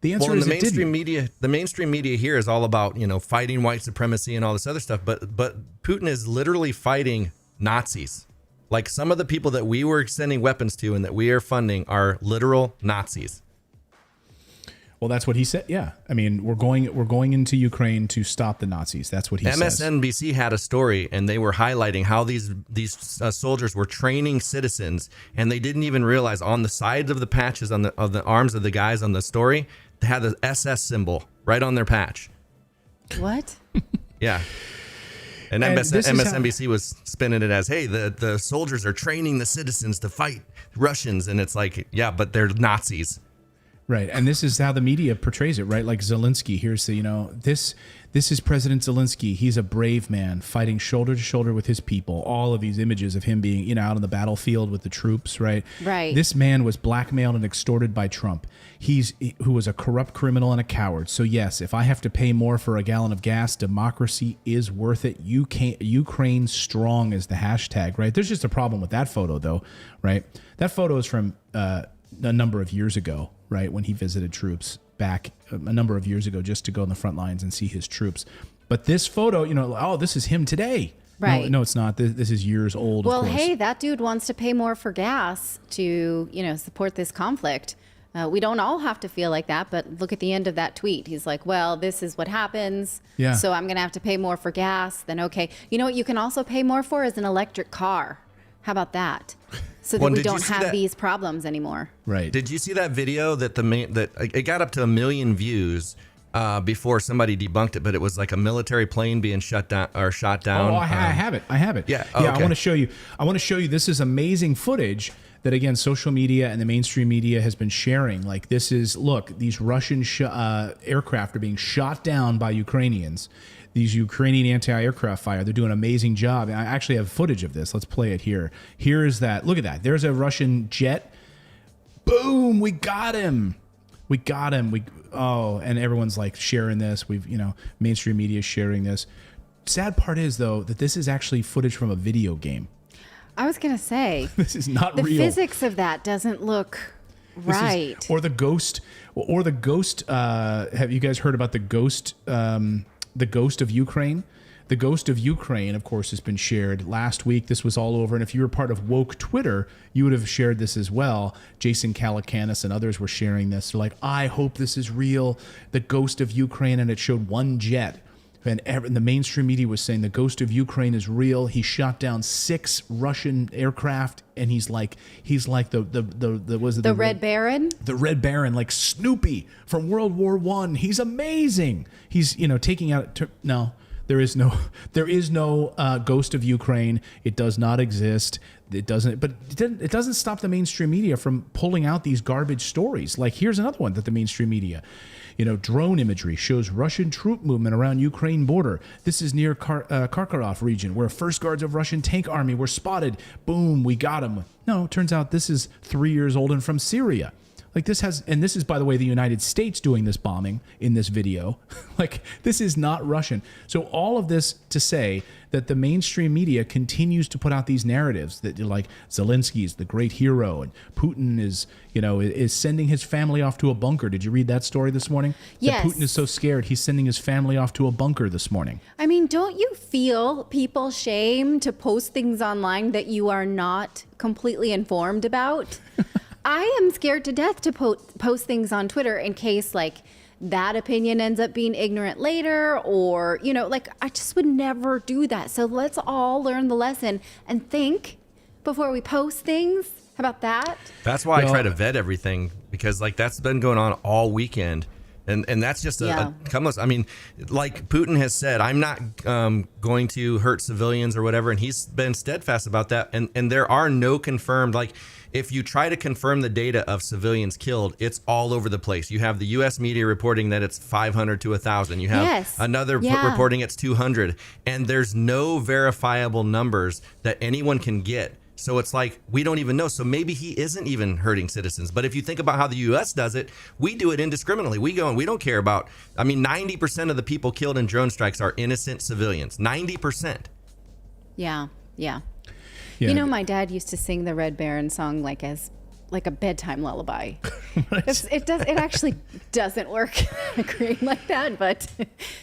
The answer is it didn't. The mainstream media here is all about, fighting white supremacy and all this other stuff. But Putin is literally fighting Nazis. Like, some of the people that we were sending weapons to and that we are funding are literal Nazis. Well, that's what he said. Yeah, I mean, we're going into Ukraine to stop the Nazis. That's what he says. MSNBC had a story, and they were highlighting how these soldiers were training citizens, and they didn't even realize on the sides of the patches of the arms of the guys on the story, they had the SS symbol right on their patch. What? Yeah. And MSNBC was spinning it as, hey, the soldiers are training the citizens to fight Russians, and it's like, yeah, but they're Nazis. Right. And this is how the media portrays it, right? Like Zelensky, here's the, this is President Zelensky. He's a brave man fighting shoulder to shoulder with his people. All of these images of him being, out on the battlefield with the troops, right? Right. This man was blackmailed and extorted by Trump. Who was a corrupt criminal and a coward. So yes, if I have to pay more for a gallon of gas, democracy is worth it. Ukraine strong is the hashtag, right? There's just a problem with that photo though, right? That photo is from a number of years ago, right, when he visited troops back a number of years ago just to go in the front lines and see his troops. But this photo, this is him today. Right. No, it's not. This is years old. Well, of course. hey, that dude wants to pay more for gas to, support this conflict. We don't all have to feel like that, but look at the end of that tweet. He's like, well, this is what happens. Yeah. So I'm going to have to pay more for gas. Then, okay. You know what you can also pay more for is an electric car. How about that? So that we don't have these problems anymore. Right. Did you see that video that it got up to 1 million views before somebody debunked it, but it was like a military plane being shot down. Oh, I have it. Yeah. Oh, yeah. Okay. I want to show you. This is amazing footage that, again, social media and the mainstream media has been sharing. Like, this is, look, these Russian aircraft are being shot down by Ukrainians. These Ukrainian anti-aircraft fire, they're doing an amazing job. And I actually have footage of this. Let's play it here. Here's that. Look at that. There's a Russian jet. Boom, we got him. And everyone's like sharing this. Mainstream media is sharing this. Sad part is, though, that this is actually footage from a video game. I was going to say. This is not real. The physics of that doesn't look right. Or the ghost. Have you guys heard about the ghost? The ghost of Ukraine. The ghost of Ukraine, of course, has been shared last week. This was all over. And if you were part of woke Twitter, you would have shared this as well. Jason Calacanis and others were sharing this. They're like, I hope this is real. The ghost of Ukraine. And it showed one jet. And the mainstream media was saying the ghost of Ukraine is real. He shot down 6 Russian aircraft, and he's like the Red Baron. The Red Baron, like Snoopy from World War I. He's amazing. He's taking out. No, there is no ghost of Ukraine. It does not exist. It doesn't. But it doesn't stop the mainstream media from pulling out these garbage stories. Like, here's another one that the mainstream media. Drone imagery shows Russian troop movement around Ukraine border. This is near Kharkiv region, where first guards of Russian tank army were spotted. Boom, we got them. No, turns out this is 3 years old and from Syria. Like this is, by the way, the United States doing this bombing in this video. Like this is not Russian. So all of this to say that the mainstream media continues to put out these narratives that like Zelensky is the great hero and Putin is sending his family off to a bunker. Did you read that story this morning? Yes. That Putin is so scared he's sending his family off to a bunker this morning. I mean, don't you feel people shame to post things online that you are not completely informed about? I am scared to death to post things on Twitter in case like that opinion ends up being ignorant later, or, I just would never do that. So let's all learn the lesson and think before we post things. How about that? That's why I try to vet everything, because like that's been going on all weekend. And that's just a I mean, like Putin has said, I'm not going to hurt civilians or whatever. And he's been steadfast about that. And there are no confirmed, like if you try to confirm the data of civilians killed, it's all over the place. You have the U.S. media reporting that it's 500 to 1,000. You have another reporting it's 200. And there's no verifiable numbers that anyone can get. So it's like, we don't even know. So maybe he isn't even hurting citizens. But if you think about how the U.S. does it, we do it indiscriminately. We go and we don't care about, 90% of the people killed in drone strikes are innocent civilians. 90%. Yeah. My dad used to sing the Red Baron song like a bedtime lullaby. It actually doesn't work great like that, but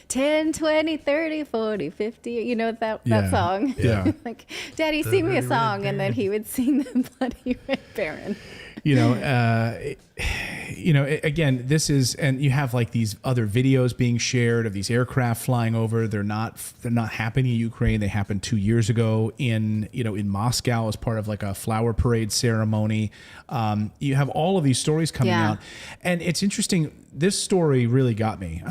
10, 20, 30, 40, 50, that song. Yeah. Like, Daddy, sing me a song, and then he would sing the bloody Red Baron. Again, this is, and you have like these other videos being shared of these aircraft flying over. They're not happening in Ukraine. They happened 2 years ago in Moscow as part of like a flower parade ceremony. You have all of these stories coming out, and it's interesting. This story really got me.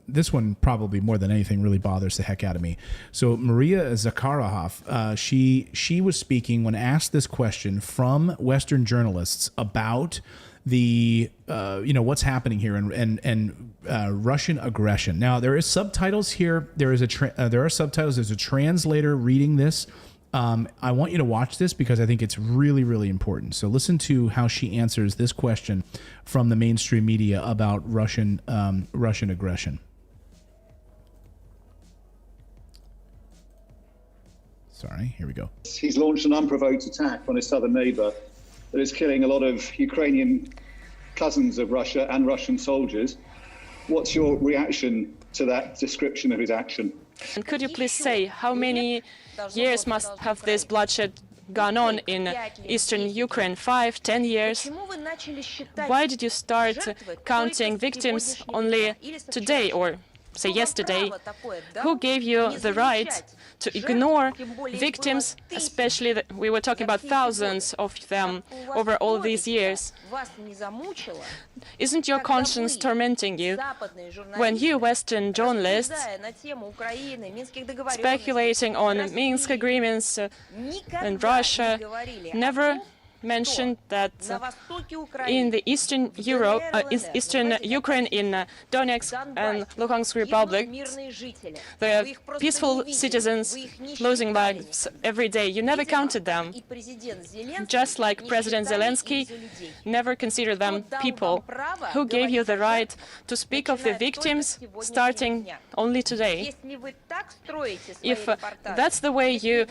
This one probably more than anything really bothers the heck out of me. So Maria Zakharova, she was speaking when asked this question from Western journalists about the what's happening here and Russian aggression. Now there is subtitles here. There are subtitles. There's a translator reading this. I want you to watch this because I think it's really, really important. So listen to how she answers this question from the mainstream media about Russian aggression. Sorry, here we go. He's launched an unprovoked attack on his southern neighbor that is killing a lot of Ukrainian cousins of Russia and Russian soldiers. What's your reaction to that description of his action? And could you please say how many years must have this bloodshed gone on in eastern Ukraine? 5, 10 years? Why did you start counting victims only today or say yesterday? Who gave you the right to ignore victims, especially we were talking about thousands of them over all these years? Isn't your conscience tormenting you when you Western journalists speculating on Minsk agreements and Russia never mentioned that in the Eastern Ukraine, in Donetsk and Luhansk Republic, there are peaceful citizens losing lives every day. You never counted them, just like President Zelensky never considered them people. Who gave you the right to speak of the victims starting only today? If that's the way you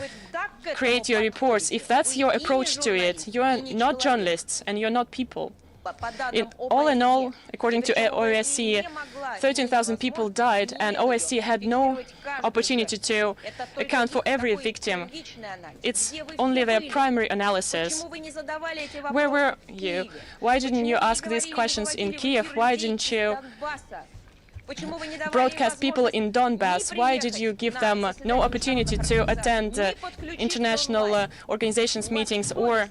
create your reports, if that's your approach to it, you are not journalists and you're not people. All in all, according to OSCE, 13,000 people died, and OSCE had no opportunity to account for every victim. It's only their primary analysis. Where were you? Why didn't you ask these questions in Kiev? Why didn't you broadcast people in Donbass? Why did you give them no opportunity to attend international organizations meetings or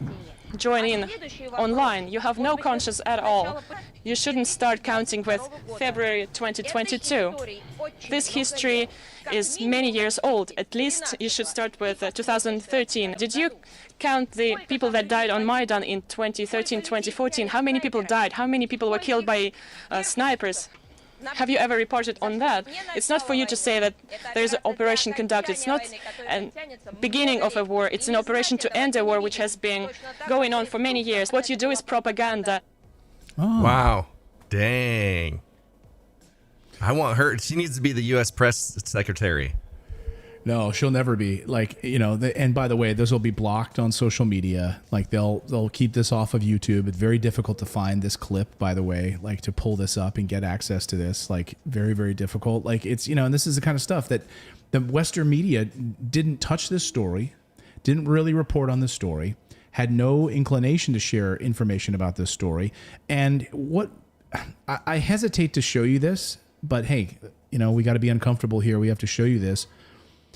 join in online? You have no conscience at all. You shouldn't start counting with February 2022. This history is many years old. At least you should start with 2013. Did you count the people that died on Maidan in 2013, 2014? How many people died? How many people were killed by snipers? Have you ever reported on that? It's not for you to say that there's an operation conducted. It's not a beginning of a war. It's an operation to end a war which has been going on for many years. What you do is propaganda. Oh. Wow. Dang. I want her. She needs to be the U.S. press secretary. No, she'll never be. Like, and by the way, this will be blocked on social media. Like, they'll keep this off of YouTube. It's very difficult to find this clip, by the way, like to pull this up and get access to this. Like, very, very difficult. Like, it's, and this is the kind of stuff that the Western media didn't touch this story, didn't really report on this story, had no inclination to share information about this story. And what I hesitate to show you this, but hey, we got to be uncomfortable here. We have to show you this.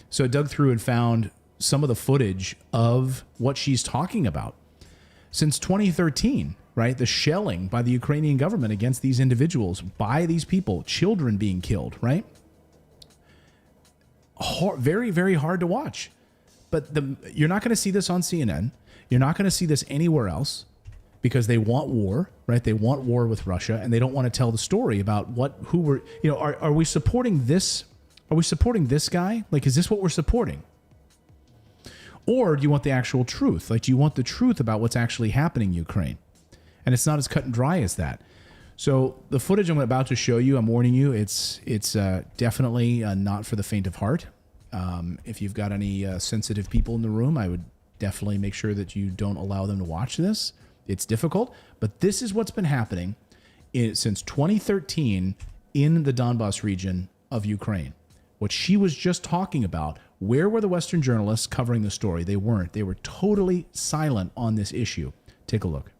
So I dug through and found some of the footage of what she's talking about. Since 2013, right? The shelling by the Ukrainian government against these individuals, by these people, children being killed, right? Very, very hard to watch. But you're not going to see this on CNN. You're not going to see this anywhere else because they want war, right? They want war with Russia, and they don't want to tell the story about are we supporting this? Are we supporting this guy? Like, is this what we're supporting? Or do you want the actual truth? Like, do you want the truth about what's actually happening in Ukraine? And it's not as cut and dry as that. So the footage I'm about to show you, I'm warning you, it's definitely not for the faint of heart. If you've got any sensitive people in the room, I would definitely make sure that you don't allow them to watch this. It's difficult, but this is what's been happening since 2013 in the Donbas region of Ukraine. What she was just talking about, where were the Western journalists covering the story? They weren't. They were totally silent on this issue. Take a look.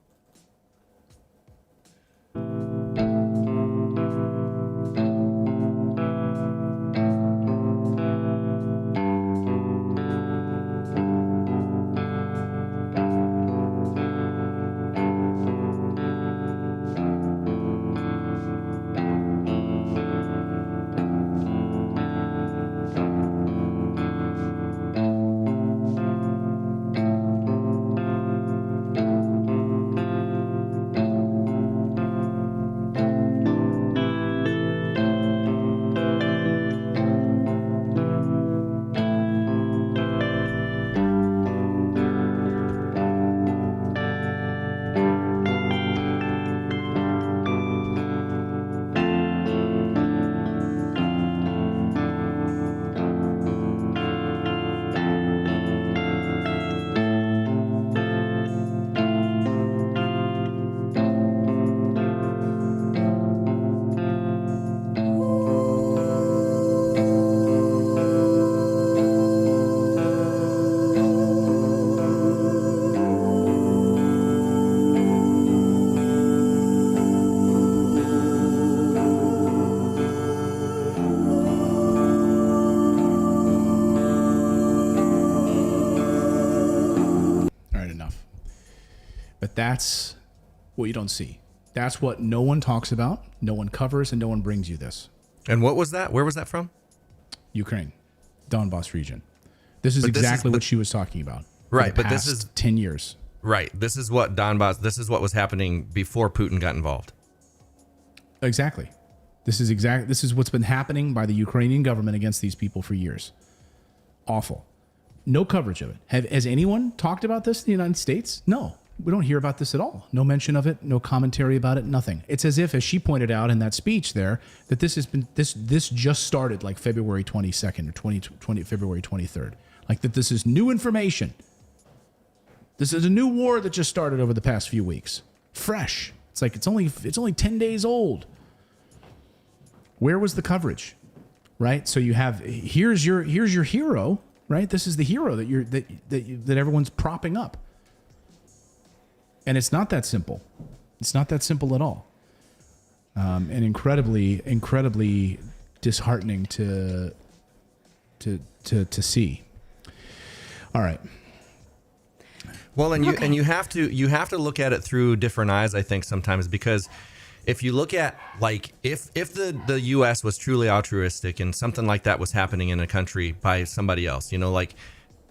That's what you don't see. That's what no one talks about, no one covers, and no one brings you this. And what was that? Where was that from? Ukraine, Donbas region. This is exactly what she was talking about. Right, but this is 10 years. Right. This is what Donbas, this is what was happening before Putin got involved. Exactly. This is what's been happening by the Ukrainian government against these people for years. Awful. No coverage of it. Has anyone talked about this in the United States? No. We don't hear about this at all. No mention of it, no commentary about it, nothing. It's as if, as she pointed out in that speech there, that this just started like February 22nd or February 23rd. Like that this is new information. This is a new war that just started over the past few weeks. Fresh. It's like it's only 10 days old. Where was the coverage? Right? So you have here's your hero, right? This is the hero that everyone's propping up. And it's not that simple. It's not that simple at all. And incredibly disheartening to see. All right. Well, and you have to look at it through different eyes, I think, sometimes, because if you look at, like, if the U.S. was truly altruistic and something like that was happening in a country by somebody else, like,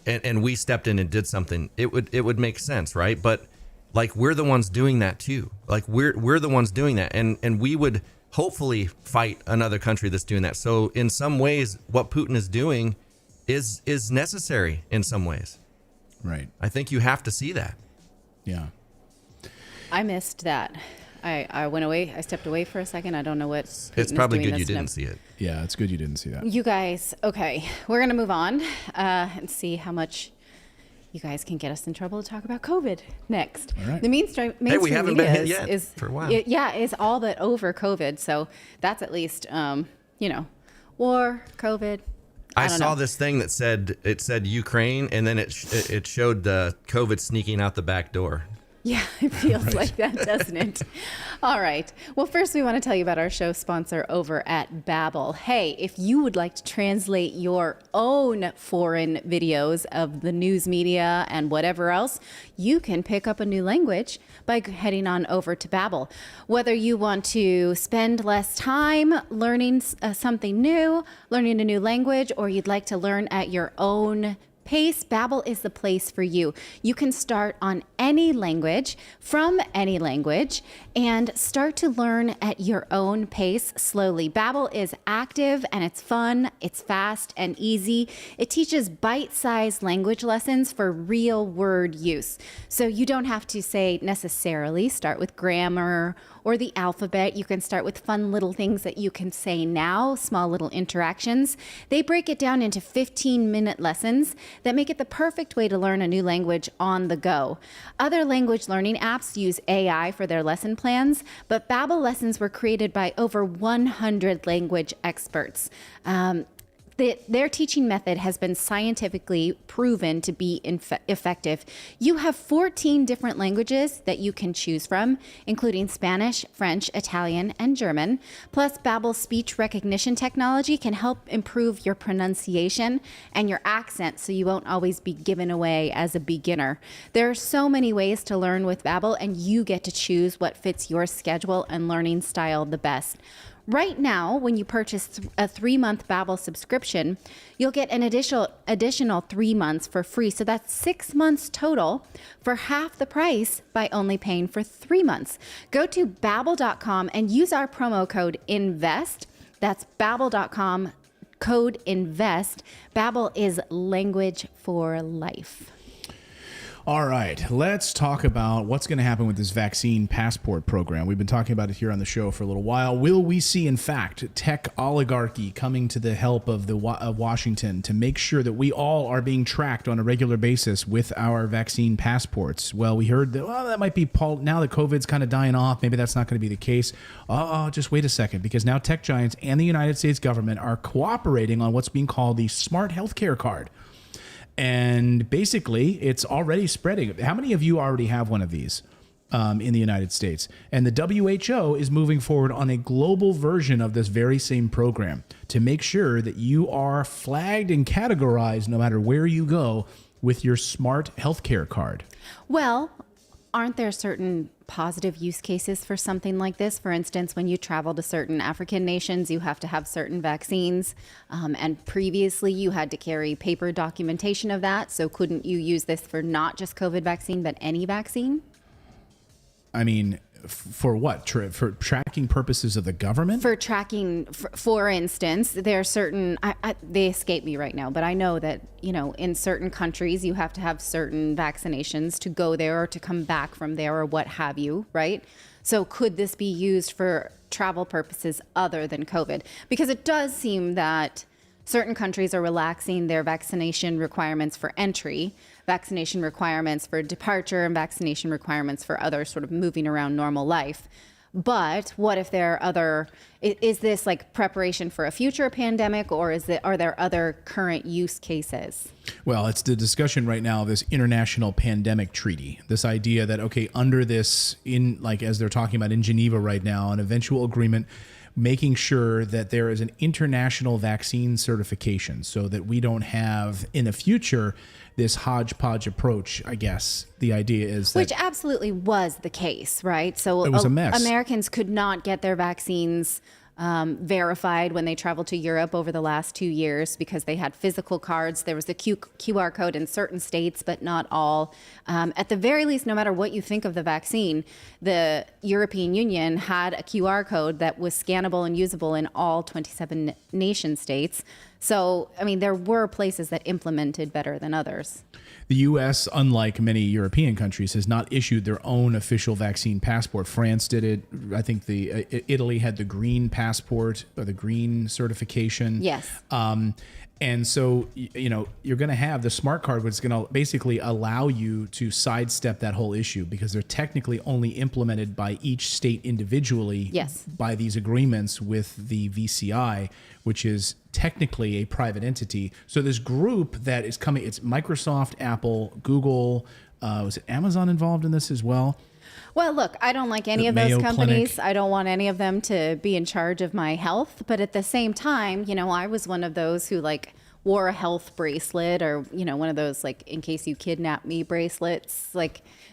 and we stepped in and did something, it would make sense, right? But like, we're the ones doing that too. Like, we're the ones doing that, and we would hopefully fight another country that's doing that. So in some ways, what Putin is doing is necessary in some ways. Right. I think you have to see that. Yeah. I missed that. I went away. I stepped away for a second. I don't know what. It's probably good you didn't see it. Yeah, it's good you didn't see that. You guys, okay. We're going to move on and see how much you guys can get us in trouble to talk about COVID next. All right. The mainstream we haven't media been hit yet is for a while. is all but over COVID. So that's at least, war, COVID. I don't saw know. this thing that said Ukraine, and then it showed COVID sneaking out the back door. Yeah, it feels like that, doesn't it? All right. Well, first we want to tell you about our show sponsor over at Babbel. Hey, if you would like to translate your own foreign videos of the news media and whatever else, you can pick up a new language by heading on over to Babbel. Whether you want to spend less time learning something new, learning a new language, or you'd like to learn at your own pace, Babbel is the place for you. You can start on any language, from any language, and start to learn at your own pace slowly. Babbel is active and it's fun, it's fast and easy. It teaches bite-sized language lessons for real word use. So you don't have to say necessarily start with grammar or the alphabet. You can start with fun little things that you can say now, small little interactions. They break it down into 15-minute lessons that make it the perfect way to learn a new language on the go. Other language learning apps use AI for their lesson plans, but Babbel lessons were created by over 100 language experts. Their teaching method has been scientifically proven to be effective. You have 14 different languages that you can choose from, including Spanish, French, Italian, and German. Plus, Babbel's speech recognition technology can help improve your pronunciation and your accent so you won't always be given away as a beginner. There are so many ways to learn with Babbel, and you get to choose what fits your schedule and learning style the best. Right now, when you purchase a 3-month Babbel subscription, you'll get an additional 3 months for free. So that's 6 months total for half the price by only paying for 3 months. Go to Babbel.com and use our promo code INVEST. That's Babbel.com, code INVEST. Babbel is language for life. All right, let's talk about what's going to happen with this vaccine passport program. We've been talking about it here on the show for a little while. Will we see, in fact, tech oligarchy coming to the help of Washington to make sure that we all are being tracked on a regular basis with our vaccine passports? Well, we heard that, that might be, now that COVID's kind of dying off, maybe that's not going to be the case. Just wait a second, because now tech giants and the United States government are cooperating on what's being called the smart healthcare card. And basically, it's already spreading. How many of you already have one of these in the United States? And the WHO is moving forward on a global version of this very same program to make sure that you are flagged and categorized no matter where you go with your smart healthcare card. Well, aren't there certain positive use cases for something like this? For instance, when you travel to certain African nations, you have to have certain vaccines. And previously you had to carry paper documentation of that. So couldn't you use this for not just COVID vaccine, but any vaccine? I mean, for what? For tracking purposes of the government? For tracking, for instance, there are certain, they escape me right now, but I know that, in certain countries, you have to have certain vaccinations to go there or to come back from there or what have you, right? So could this be used for travel purposes other than COVID? Because it does seem that certain countries are relaxing their vaccination requirements for entry, vaccination requirements for departure, and vaccination requirements for other sort of moving around normal life. But what if there are other, is this like preparation for a future pandemic, or are there other current use cases? Well, it's the discussion right now of this international pandemic treaty. This idea that, okay, under this, as they're talking about in Geneva right now, an eventual agreement making sure that there is an international vaccine certification so that we don't have in the future this hodgepodge approach, I guess. The idea is that, which absolutely was the case, right? So it was a mess. Americans could not get their vaccines verified when they traveled to Europe over the last 2 years because they had physical cards. There was the QR code in certain states, but not all. At the very least, no matter what you think of the vaccine, the European Union had a QR code that was scannable and usable in all 27 nation states. So, I mean, there were places that implemented better than others. The U.S., unlike many European countries, has not issued their own official vaccine passport. France did it. I think Italy had the green passport or the green certification. Yes. And so, you're going to have the smart card, which is going to basically allow you to sidestep that whole issue because they're technically only implemented by each state individually. Yes. By these agreements with the VCI, which is technically a private entity. So this group that is coming, it's Microsoft, Apple, Google, was it Amazon involved in this as well? Well, look, I don't like any of those companies. I don't want any of them to be in charge of my health. But at the same time, I was one of those who wore a health bracelet or, one of those in case you kidnap me bracelets,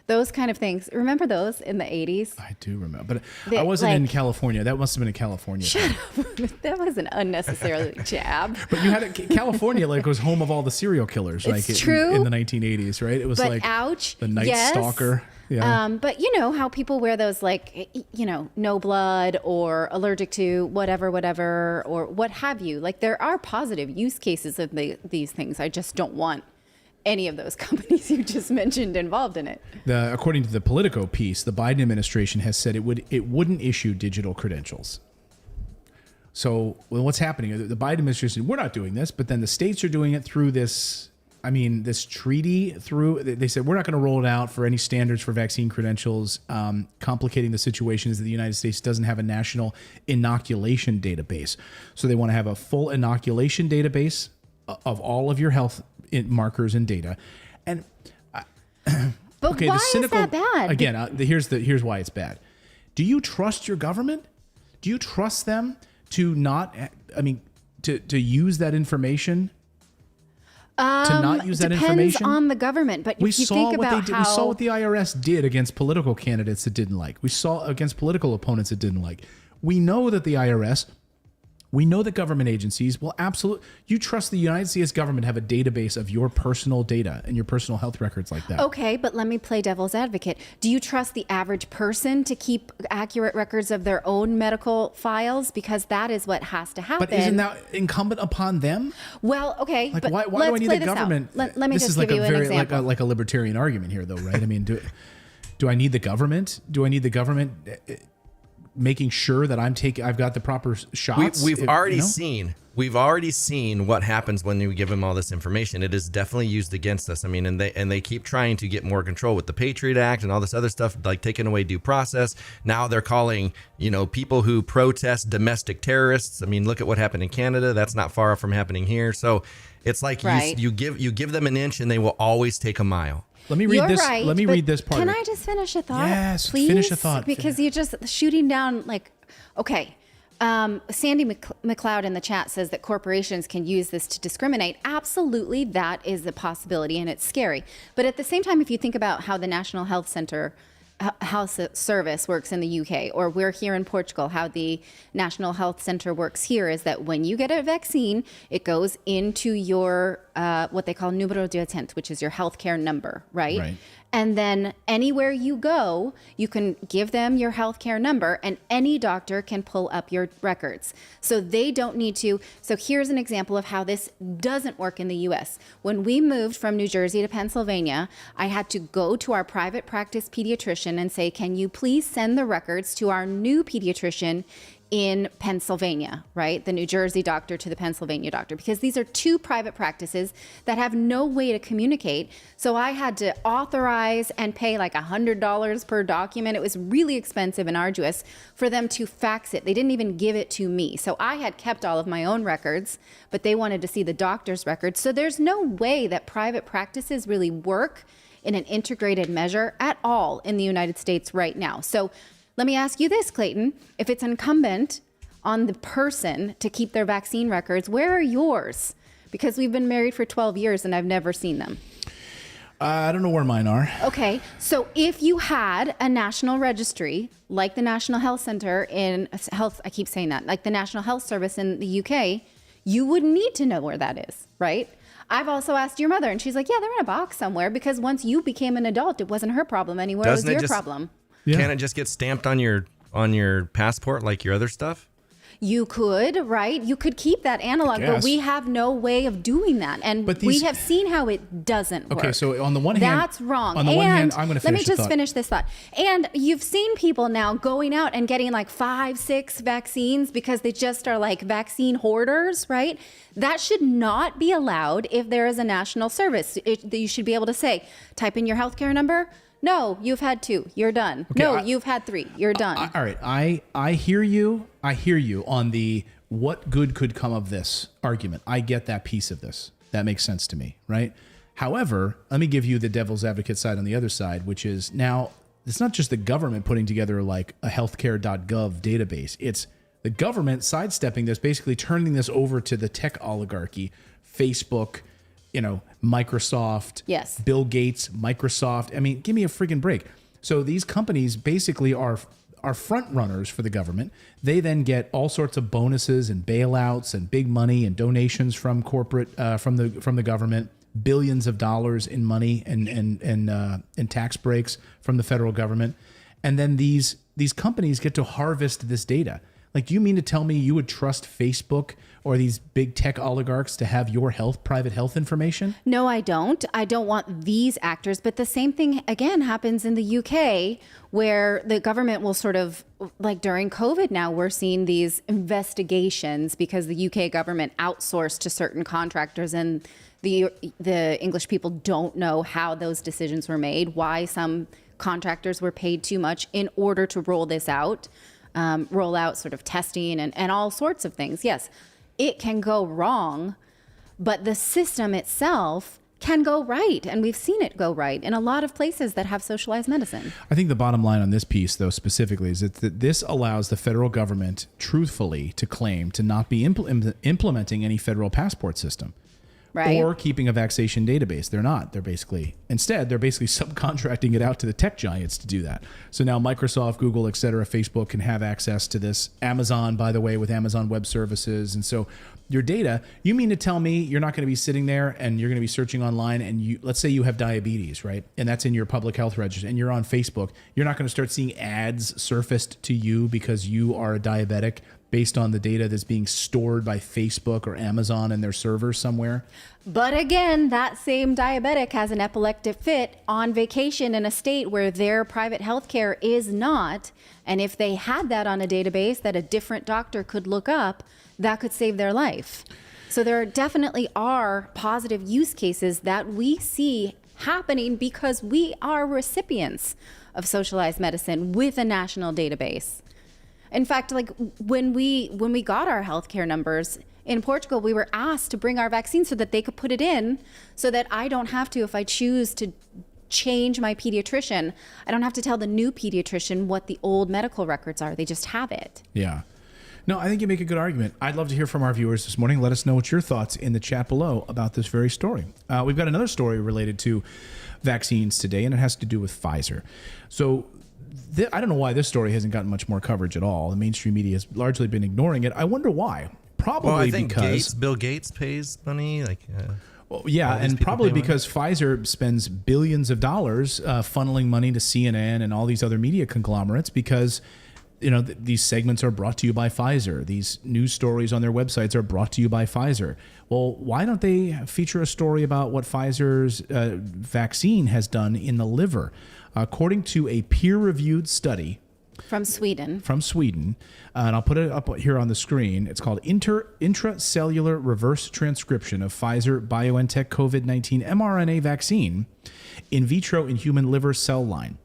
those kind of things. Remember those in the 80s? I do remember. But I wasn't in California. That must have been in California. Shut up. That was an unnecessary jab. But you had California was home of all the serial killers. It's true. In the 1980s, right? It was ouch. The Night Stalker. Yeah. But you know how people wear those no blood or allergic to whatever or what have you. There are positive use cases of these things. I just don't want any of those companies you just mentioned involved in it. According to the Politico piece, the Biden administration has said it wouldn't issue digital credentials. So what's happening? The Biden administration, we're not doing this, but then the states are doing it through this treaty they said, we're not going to roll it out for any standards for vaccine credentials. Complicating the situation is that the United States doesn't have a national inoculation database. So they want to have a full inoculation database of all of your health markers and data. And but okay, why is that bad? Again, here's why it's bad. Do you trust your government? Do you trust them to to use that information? To not use that information? Depends on the government, but we saw what the IRS did against political candidates that didn't like. We saw against political opponents that didn't like. We know that the IRS, we know that government agencies will absolutely. You trust the United States government to have a database of your personal data and your personal health records like that. Okay, but let me play devil's advocate. Do you trust the average person to keep accurate records of their own medical files? Because that is what has to happen. But isn't that incumbent upon them? Well, okay. But why do I need the government? Let me this just is give you an example. like a libertarian argument here, though, right? I mean, do I need the government? Do I need the government making sure that I've got the proper shots? We've already seen what happens when you give them all this information. It is definitely used against us. I mean, and they keep trying to get more control with the Patriot Act and all this other stuff, taking away due process. Now they're calling, people who protest domestic terrorists. I mean, look at what happened in Canada. That's not far from happening here. So it's like right. you give them an inch and they will always take a mile. Let me read this. Right, let me read this part. Can I just finish a thought? Yes, please? Finish a thought. Because you're just shooting down okay. Sandy McLeod in the chat says that corporations can use this to discriminate. Absolutely, that is a possibility, and it's scary. But at the same time, if you think about how the National Health Service works in the UK, or we're here in Portugal, how the National Health Center works here is that when you get a vaccine, it goes into your what they call número de utente, which is your healthcare number, right? And then anywhere you go, you can give them your healthcare number and any doctor can pull up your records. So they don't need to. So here's an example of how this doesn't work in the US. When we moved from New Jersey to Pennsylvania, I had to go to our private practice pediatrician and say, can you please send the records to our new pediatrician in Pennsylvania, right? The New Jersey doctor to the Pennsylvania doctor, because these are two private practices that have no way to communicate. So I had to authorize and pay $100 per document. It was really expensive and arduous for them to fax it. They didn't even give it to me. So I had kept all of my own records, but they wanted to see the doctor's records. So there's no way that private practices really work in an integrated measure at all in the United States right now. So let me ask you this, Clayton. If it's incumbent on the person to keep their vaccine records, where are yours? Because we've been married for 12 years and I've never seen them. I don't know where mine are. Okay, so if you had a national registry, like the National Health Center I keep saying that, like the National Health Service in the UK, you would need to know where that is, right? I've also asked your mother and she's like, yeah, they're in a box somewhere, because once you became an adult, it wasn't her problem anymore, it was your problem. Yeah. Can it just get stamped on your passport like your other stuff? You could, right? You could keep that analog, but we have no way of doing that. And we have seen how it doesn't work. Okay, so on the one hand... That's wrong. On the one hand, I'm going to finish Let me just finish this thought. And you've seen people now going out and getting like 5, 6 vaccines because they just are like vaccine hoarders, right? That should not be allowed if there is a national service. You should be able to say, type in your healthcare number. No, you've had 2. You're done. Okay, no, you've had 3. You're done. All right. I hear you. I hear you on the what good could come of this argument. I get that piece of this. That makes sense to me, right? However, let me give you the devil's advocate side on the other side, which is now it's not just the government putting together like a healthcare.gov database. It's the government sidestepping this, basically turning this over to the tech oligarchy, Facebook, Microsoft, yes, Bill Gates, Microsoft. I mean, give me a freaking break. So these companies basically are front runners for the government. They then get all sorts of bonuses and bailouts and big money and donations from corporate from the government, billions of dollars in money and tax breaks from the federal government, and then these companies get to harvest this data. Like, do you mean to tell me you would trust Facebook or these big tech oligarchs to have your private health information? No, I don't. I don't want these actors. But the same thing, again, happens in the UK, where the government will sort of, like during COVID now, we're seeing these investigations because the UK government outsourced to certain contractors, and the English people don't know how those decisions were made, why some contractors were paid too much in order to roll this out. Roll out sort of testing and all sorts of things. Yes, it can go wrong, but the system itself can go right. And we've seen it go right in a lot of places that have socialized medicine. I think the bottom line on this piece, though, specifically, is that this allows the federal government truthfully to claim to not be implementing any federal passport system. Right. Or keeping a vaccination database. They're not. Instead, they're basically subcontracting it out to the tech giants to do that. So now Microsoft, Google, et cetera, Facebook can have access to this. Amazon, by the way, with Amazon Web Services. And so your data, you mean to tell me you're not going to be sitting there and you're going to be searching online and let's say you have diabetes, right? And that's in your public health register and you're on Facebook. You're not going to start seeing ads surfaced to you because you are a diabetic based on the data that's being stored by Facebook or Amazon in their servers somewhere. But again, that same diabetic has an epileptic fit on vacation in a state where their private health care is not. And if they had that on a database that a different doctor could look up, that could save their life. So there definitely are positive use cases that we see happening because we are recipients of socialized medicine with a national database. In fact, like when we got our healthcare numbers in Portugal, we were asked to bring our vaccine so that they could put it in so that I don't have to, if I choose to change my pediatrician, I don't have to tell the new pediatrician what the old medical records are. They just have it. Yeah. No, I think you make a good argument. I'd love to hear from our viewers this morning. Let us know what your thoughts in the chat below about this very story. We've got another story related to vaccines today, and it has to do with Pfizer. So I don't know why this story hasn't gotten much more coverage at all. The mainstream media has largely been ignoring it. I wonder why. Probably I think because Bill Gates pays money. Well, yeah, and probably because Pfizer spends billions of dollars funneling money to CNN and all these other media conglomerates because these segments are brought to you by Pfizer. These news stories on their websites are brought to you by Pfizer. Well, why don't they feature a story about what Pfizer's vaccine has done in the liver? According to a peer-reviewed study from Sweden, and I'll put it up here on the screen. It's called Intracellular Reverse Transcription of Pfizer-BioNTech COVID-19 mRNA Vaccine in Vitro in Human Liver Cell Line.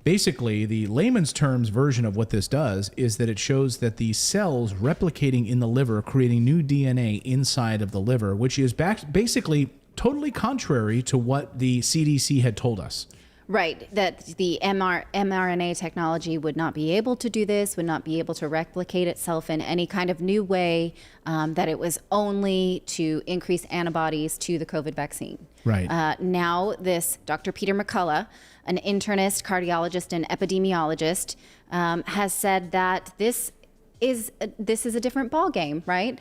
Basically, the layman's terms version of what this does is that it shows that the cells replicating in the liver, creating new DNA inside of the liver, which is basically totally contrary to what the CDC had told us. Right, that the mRNA technology would not be able to do this, would not be able to replicate itself in any kind of new way, that it was only to increase antibodies to the COVID vaccine. Right. Now this Dr. Peter McCullough, an internist, cardiologist, and epidemiologist, has said that this is a different ballgame, right?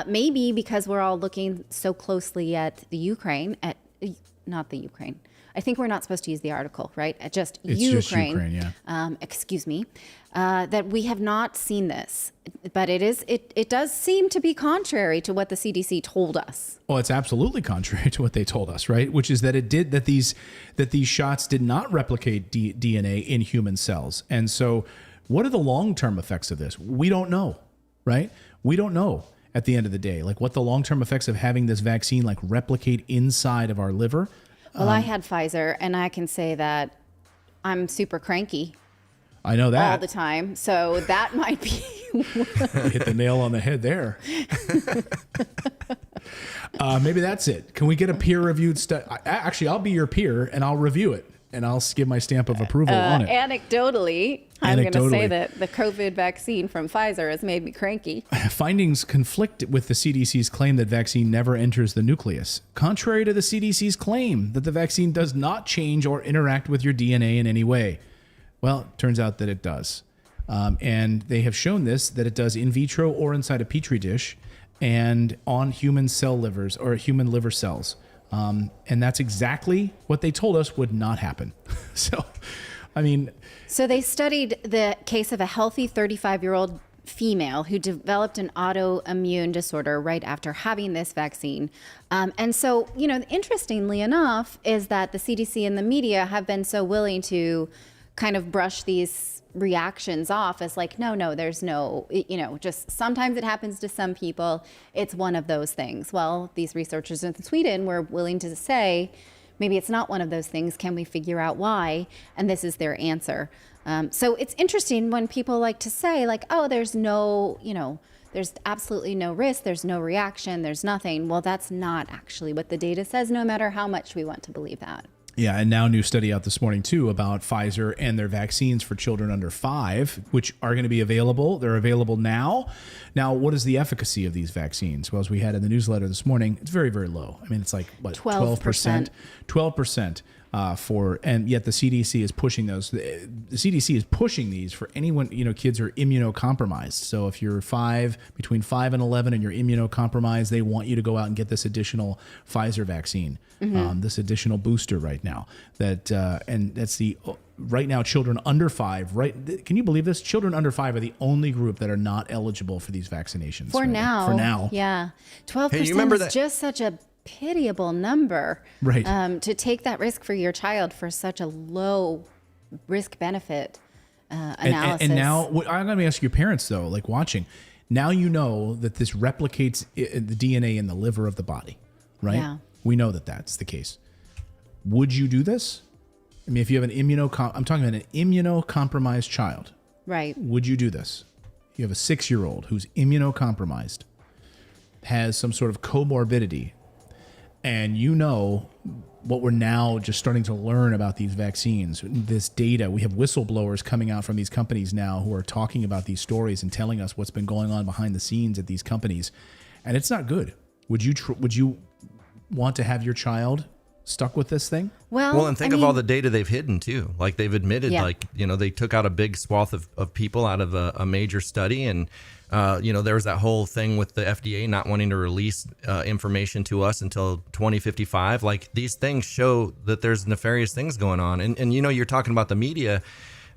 Maybe because we're all looking so closely at the Ukraine, not the Ukraine. I think we're not supposed to use the article, right? It's Ukraine, yeah. Excuse me. that we have not seen this. But it does seem to be contrary to what the CDC told us. Well, it's absolutely contrary to what they told us, right? Which is that these shots did not replicate DNA in human cells. And so what are the long-term effects of this? We don't know, right? We don't know at the end of the day, like what the long-term effects of having this vaccine like replicate inside of our liver. Well, I had Pfizer, and I can say that I'm super cranky. I know that. All the time. So that might be. Hit the nail on the head there. Maybe that's it. Can we get a peer-reviewed study? Actually, I'll be your peer, and I'll review it, and I'll give my stamp of approval on it. Anecdotally, I'm going to say that the COVID vaccine from Pfizer has made me cranky. Findings conflict with the CDC's claim that vaccine never enters the nucleus, contrary to the CDC's claim that the vaccine does not change or interact with your DNA in any way. Well, it turns out that it does. And they have shown that it does in vitro or inside a petri dish and on human cell livers or human liver cells. And that's exactly what they told us would not happen. So they studied the case of a healthy 35-year-old female who developed an autoimmune disorder right after having this vaccine. And so, interestingly enough, is that the CDC and the media have been so willing to kind of brush these reactions off as like, no, there's no, just sometimes it happens to some people. It's one of those things. Well, these researchers in Sweden were willing to say, maybe it's not one of those things. Can we figure out why? And this is their answer. So it's interesting when people like to say like, oh, there's absolutely no risk. There's no reaction. There's nothing. Well, that's not actually what the data says, no matter how much we want to believe that. Yeah, and now new study out this morning, too, about Pfizer and their vaccines for children under 5, which are going to be available. They're available now. Now, what is the efficacy of these vaccines? Well, as we had in the newsletter this morning, it's very, very low. I mean, it's like, what, 12%? 12%. And yet the CDC is pushing those. The CDC is pushing these for anyone, kids are immunocompromised. So if you're between 5 and 11 and you're immunocompromised, they want you to go out and get this additional Pfizer vaccine, this additional booster right now. And that's right now, children under 5, right? Can you believe this? Children under 5 are the only group that are not eligible for these vaccinations. For now. Yeah. 12% is just such a pitiable number, right? To take that risk for your child for such a low risk benefit analysis. And now I'm going to ask your parents though, like watching, now you know that this replicates the DNA in the liver of the body, right? Yeah. We know that that's the case. Would you do this? I mean, if you have I'm talking about an immunocompromised child, right? Would you do this? You have a 6-year-old who's immunocompromised, has some sort of comorbidity. And what we're now just starting to learn about these vaccines, this data. We have whistleblowers coming out from these companies now who are talking about these stories and telling us what's been going on behind the scenes at these companies. And it's not good. Would you want to have your child stuck with this thing? Well, and think of all the data they've hidden too. Like they've admitted, they took out a big swath of people out of a major study. And, there was that whole thing with the FDA not wanting to release information to us until 2055. Like these things show that there's nefarious things going on. And you're talking about the media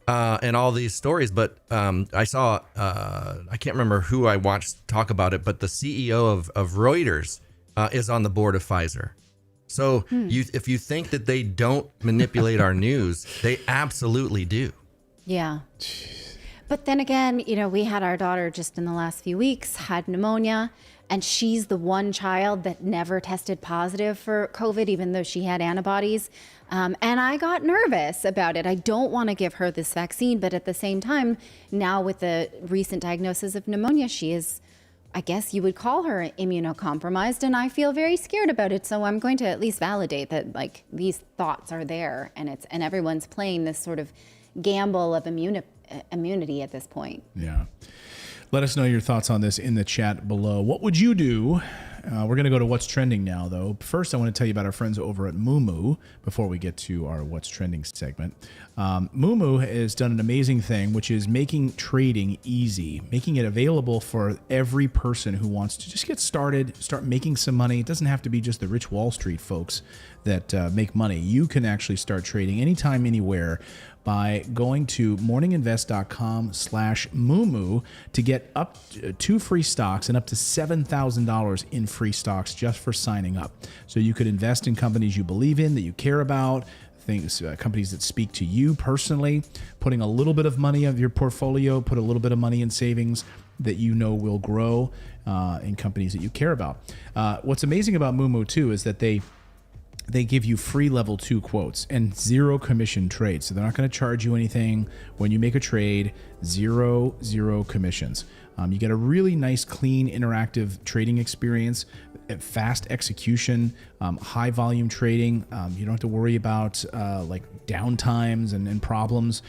and all these stories, but I saw, I can't remember who I watched talk about it, but the CEO of Reuters is on the board of Pfizer. So if you think that they don't manipulate our news, they absolutely do. Yeah. But then again, we had our daughter just in the last few weeks had pneumonia, and she's the one child that never tested positive for COVID, even though she had antibodies. And I got nervous about it. I don't want to give her this vaccine, but at the same time, now with the recent diagnosis of pneumonia, she is, I guess you would call her immunocompromised, and I feel very scared about it. So I'm going to at least validate that like these thoughts are there, and everyone's playing this sort of gamble of immunity at this point. Yeah. Let us know your thoughts on this in the chat below. What would you do? We're going to go to What's Trending now, though. First, I want to tell you about our friends over at Moomoo before we get to our What's Trending segment. Moomoo has done an amazing thing, which is making trading easy, making it available for every person who wants to just get started, start making some money. It doesn't have to be just the rich Wall Street folks that make money. You can actually start trading anytime, anywhere by going to morninginvest.com/mumu to get up to 2 free stocks and up to $7,000 in free stocks just for signing up. So you could invest in companies you believe in, that you care about, things, companies that speak to you personally, putting a little bit of money of your portfolio, put a little bit of money in savings that you know will grow in companies that you care about. What's amazing about Mumu too is that they give you free level 2 quotes and 0 commission trades. So they're not going to charge you anything when you make a trade. Zero commissions. You get a really nice, clean, interactive trading experience, fast execution, high volume trading. You don't have to worry about like downtimes and problems.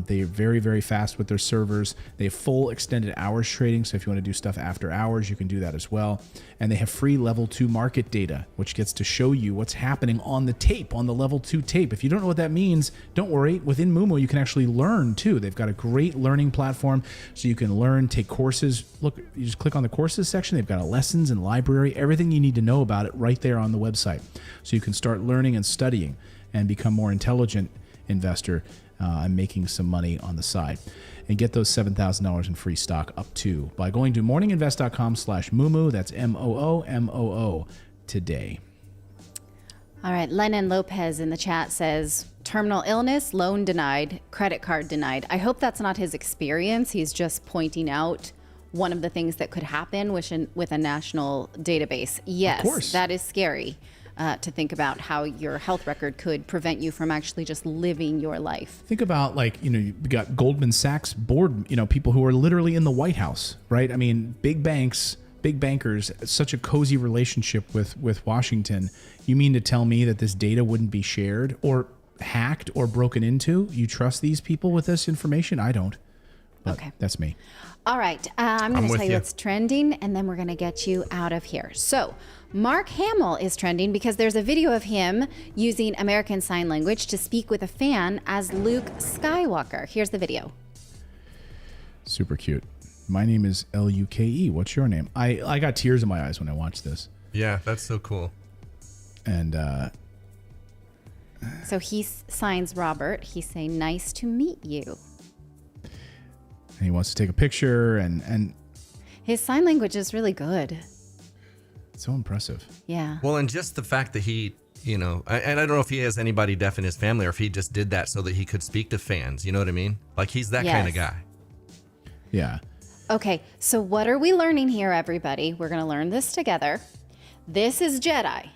They're very, very fast with their servers. They have full extended hours trading. So if you want to do stuff after hours, you can do that as well. And they have free level 2 market data, which gets to show you what's happening on the tape, on the level 2 tape. If you don't know what that means, don't worry. Within Mumu, you can actually learn too. They've got a great learning platform so you can learn, take courses. Look, you just click on the courses section. They've got a lessons and library, everything you need to know about it right there on the website. So you can start learning and studying and become more intelligent investor and making some money on the side. And get those $7,000 in free stock up to by going to morninginvest.com/mumu. That's MOOMOO today. All right. Lennon Lopez in the chat says, terminal illness, loan denied, credit card denied. I hope that's not his experience. He's just pointing out one of the things that could happen with a national database. Yes, that is scary. To think about how your health record could prevent you from actually just living your life. Think about, like, you've got Goldman Sachs board, people who are literally in the White House, right? I mean, big banks, big bankers, such a cozy relationship with Washington. You mean to tell me that this data wouldn't be shared or hacked or broken into? You trust these people with this information? I don't. But okay. That's me. All right. I'm going to tell you what's trending, and then we're going to get you out of here. So Mark Hamill is trending because there's a video of him using American Sign Language to speak with a fan as Luke Skywalker. Here's the video. Super cute. My name is Luke. What's your name? I got tears in my eyes when I watched this. Yeah, that's so cool. And so he signs Robert. He's saying, nice to meet you. And he wants to take a picture, and his sign language is really good. It's so impressive. Yeah. Well, and just the fact that he, and I don't know if he has anybody deaf in his family or if he just did that so that he could speak to fans. You know what I mean? Like, he's that kind of guy. Yeah. Okay, so what are we learning here, everybody? We're going to learn this together. This is Jedi.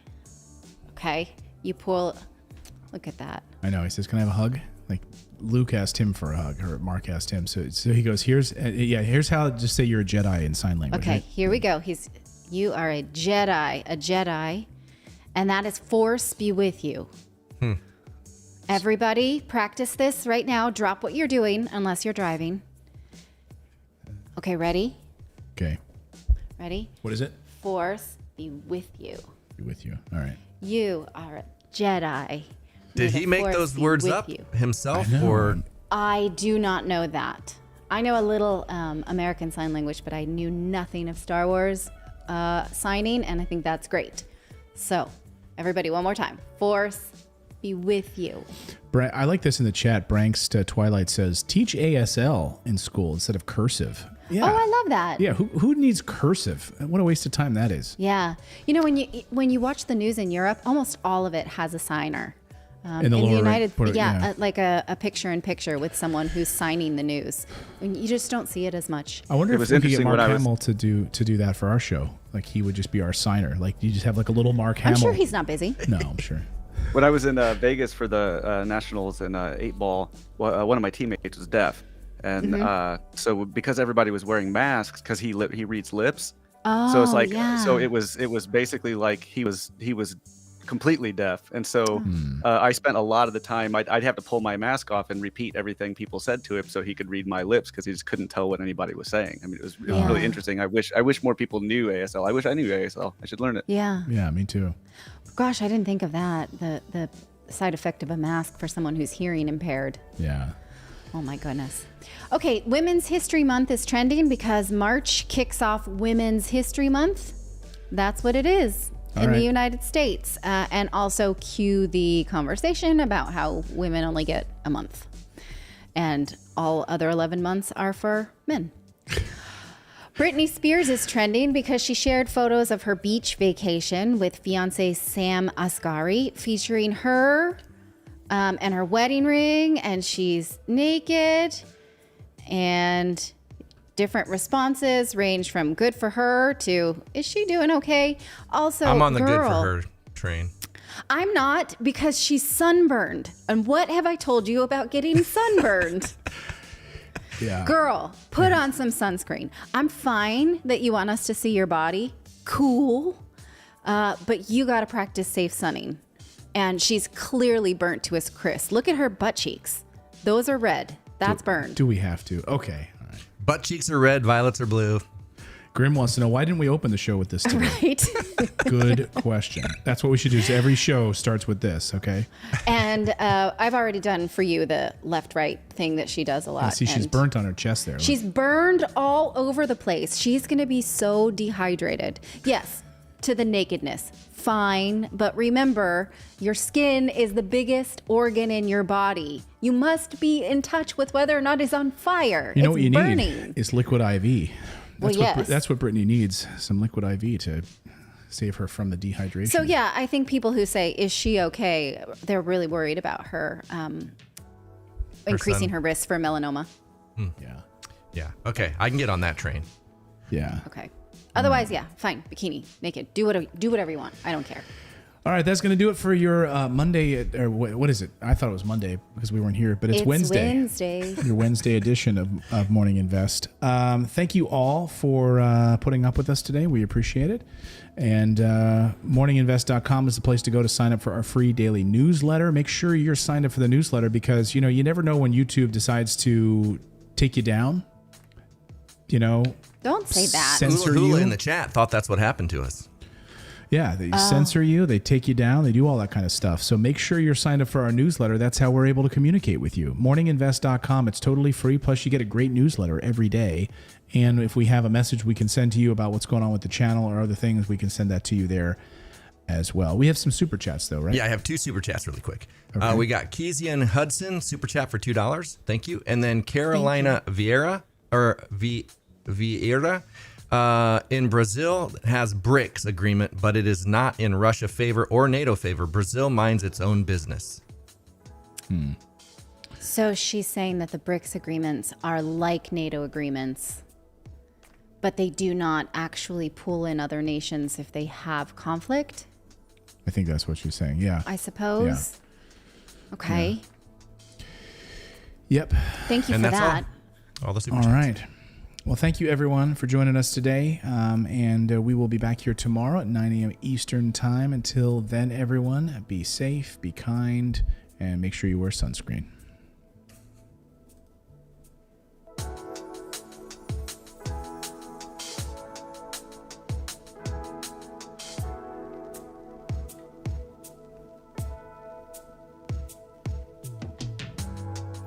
Okay? You pull... Look at that. I know. He says, can I have a hug? Like, Luke asked him for a hug, or Mark asked him. So he goes, here's how to just say you're a Jedi in sign language. Okay, right? Here we go. You are a Jedi, and that is force be with you. Everybody, practice this right now. Drop what you're doing, unless you're driving. Okay, ready? Okay. Ready? What is it? Force be with you. Be with you. All right. You are a Jedi. Did he make those words up himself, or? I do not know that. I know a little American Sign Language, but I knew nothing of Star Wars signing, and I think that's great. So, everybody, one more time. Force be with you. I like this in the chat. Branks to Twilight says, teach ASL in school instead of cursive. Yeah. Oh, I love that. Yeah, who needs cursive? What a waste of time that is. Yeah. When you watch the news in Europe, almost all of it has a signer. In the United, right, like a picture-in-picture with someone who's signing the news. You just don't see it as much. I wonder if we could get Mark Hamill to do that for our show. Like, he would just be our signer. Like, you just have like a little Mark Hamill. I'm sure he's not busy. No, I'm sure. When I was in Vegas for the Nationals in 8-ball, one of my teammates was deaf, and so because everybody was wearing masks, because he reads lips, so it's like so it was basically like he was completely deaf, and so I spent a lot of the time I'd have to pull my mask off and repeat everything people said to him so he could read my lips, because he just couldn't tell what anybody was saying. I mean, it was really interesting. I wish more people knew ASL. I wish I knew ASL. I should learn it. Yeah, me too. Gosh, I didn't think of that. The side effect of a mask for someone who's hearing impaired. Yeah. Oh my goodness. Okay, Women's History Month is trending because March kicks off Women's History Month. That's what it is in the United States. And also cue the conversation about how women only get a month. and all other 11 months are for men. Britney Spears is trending because she shared photos of her beach vacation with fiancé Sam Asghari, featuring her and her wedding ring, and she's naked. And different responses range from good for her to is she doing okay? Also, I'm on the girl, good for her train. I'm not, because she's sunburned. And what have I told you about getting sunburned? Yeah. Girl, put on some sunscreen. I'm fine that you want us to see your body. Cool. But you got to practice safe sunning. And she's clearly burnt to a crisp. Look at her butt cheeks. Those are red. That's burned. Do we have to? Okay. All right. Butt cheeks are red, violets are blue. Grim wants to know, why didn't we open the show with this today? Right? Good question. That's what we should do. So every show starts with this, okay? And I've already done for you the left-right thing that she does a lot. See, she's And burnt on her chest there. she's burned all over the place. She's going to be so dehydrated. Yes, to the nakedness. Fine. But remember, your skin is the biggest organ in your body. You must be in touch with whether or not it's on fire. You know it's what you burning. need? It's liquid IV. That's Well, what, yes. that's what Brittany needs, some liquid IV to save her from the dehydration. So yeah, I think people who say, is she okay? They're really worried about her increasing her risk for melanoma. Yeah. Yeah. Okay. I can get on that train. Yeah. Okay. Otherwise, yeah, fine. Bikini, naked. Do whatever you want. I don't care. All right, that's going to do it for your Monday, or what is it? I thought it was Monday because we weren't here, but it's Wednesday. Your Wednesday edition of Morning Invest. Thank you all for putting up with us today. We appreciate it. And morninginvest.com is the place to go to sign up for our free daily newsletter. Make sure you're signed up for the newsletter because, you know, you never know when YouTube decides to take you down. You know, Don't say that. Censor Hula you. in the chat thought that's what happened to us. Yeah, they censor you, they take you down, they do all that kind of stuff. So make sure you're signed up for our newsletter. That's how we're able to communicate with you. Morninginvest.com. It's totally free. Plus, you get a great newsletter every day. And if we have a message we can send to you about what's going on with the channel or other things, we can send that to you there as well. We have some super chats, though, right? Yeah, I have two super chats really quick. Okay. We got Kezian Hudson, super chat for $2. Thank you. And then Carolina Vieira, in Brazil has BRICS agreement, but it is not in Russia favor or NATO favor. Brazil minds its own business. So she's saying that the BRICS agreements are like NATO agreements, but they do not actually pull in other nations if they have conflict, I think that's what she's saying. Yeah. I suppose. Yeah. Okay. Yep. Thank you And for that's that. All the super All chats. right. Well, thank you, everyone, for joining us today. And we will be back here tomorrow at 9 a.m. Eastern Time. Until then, everyone, be safe, be kind, and make sure you wear sunscreen.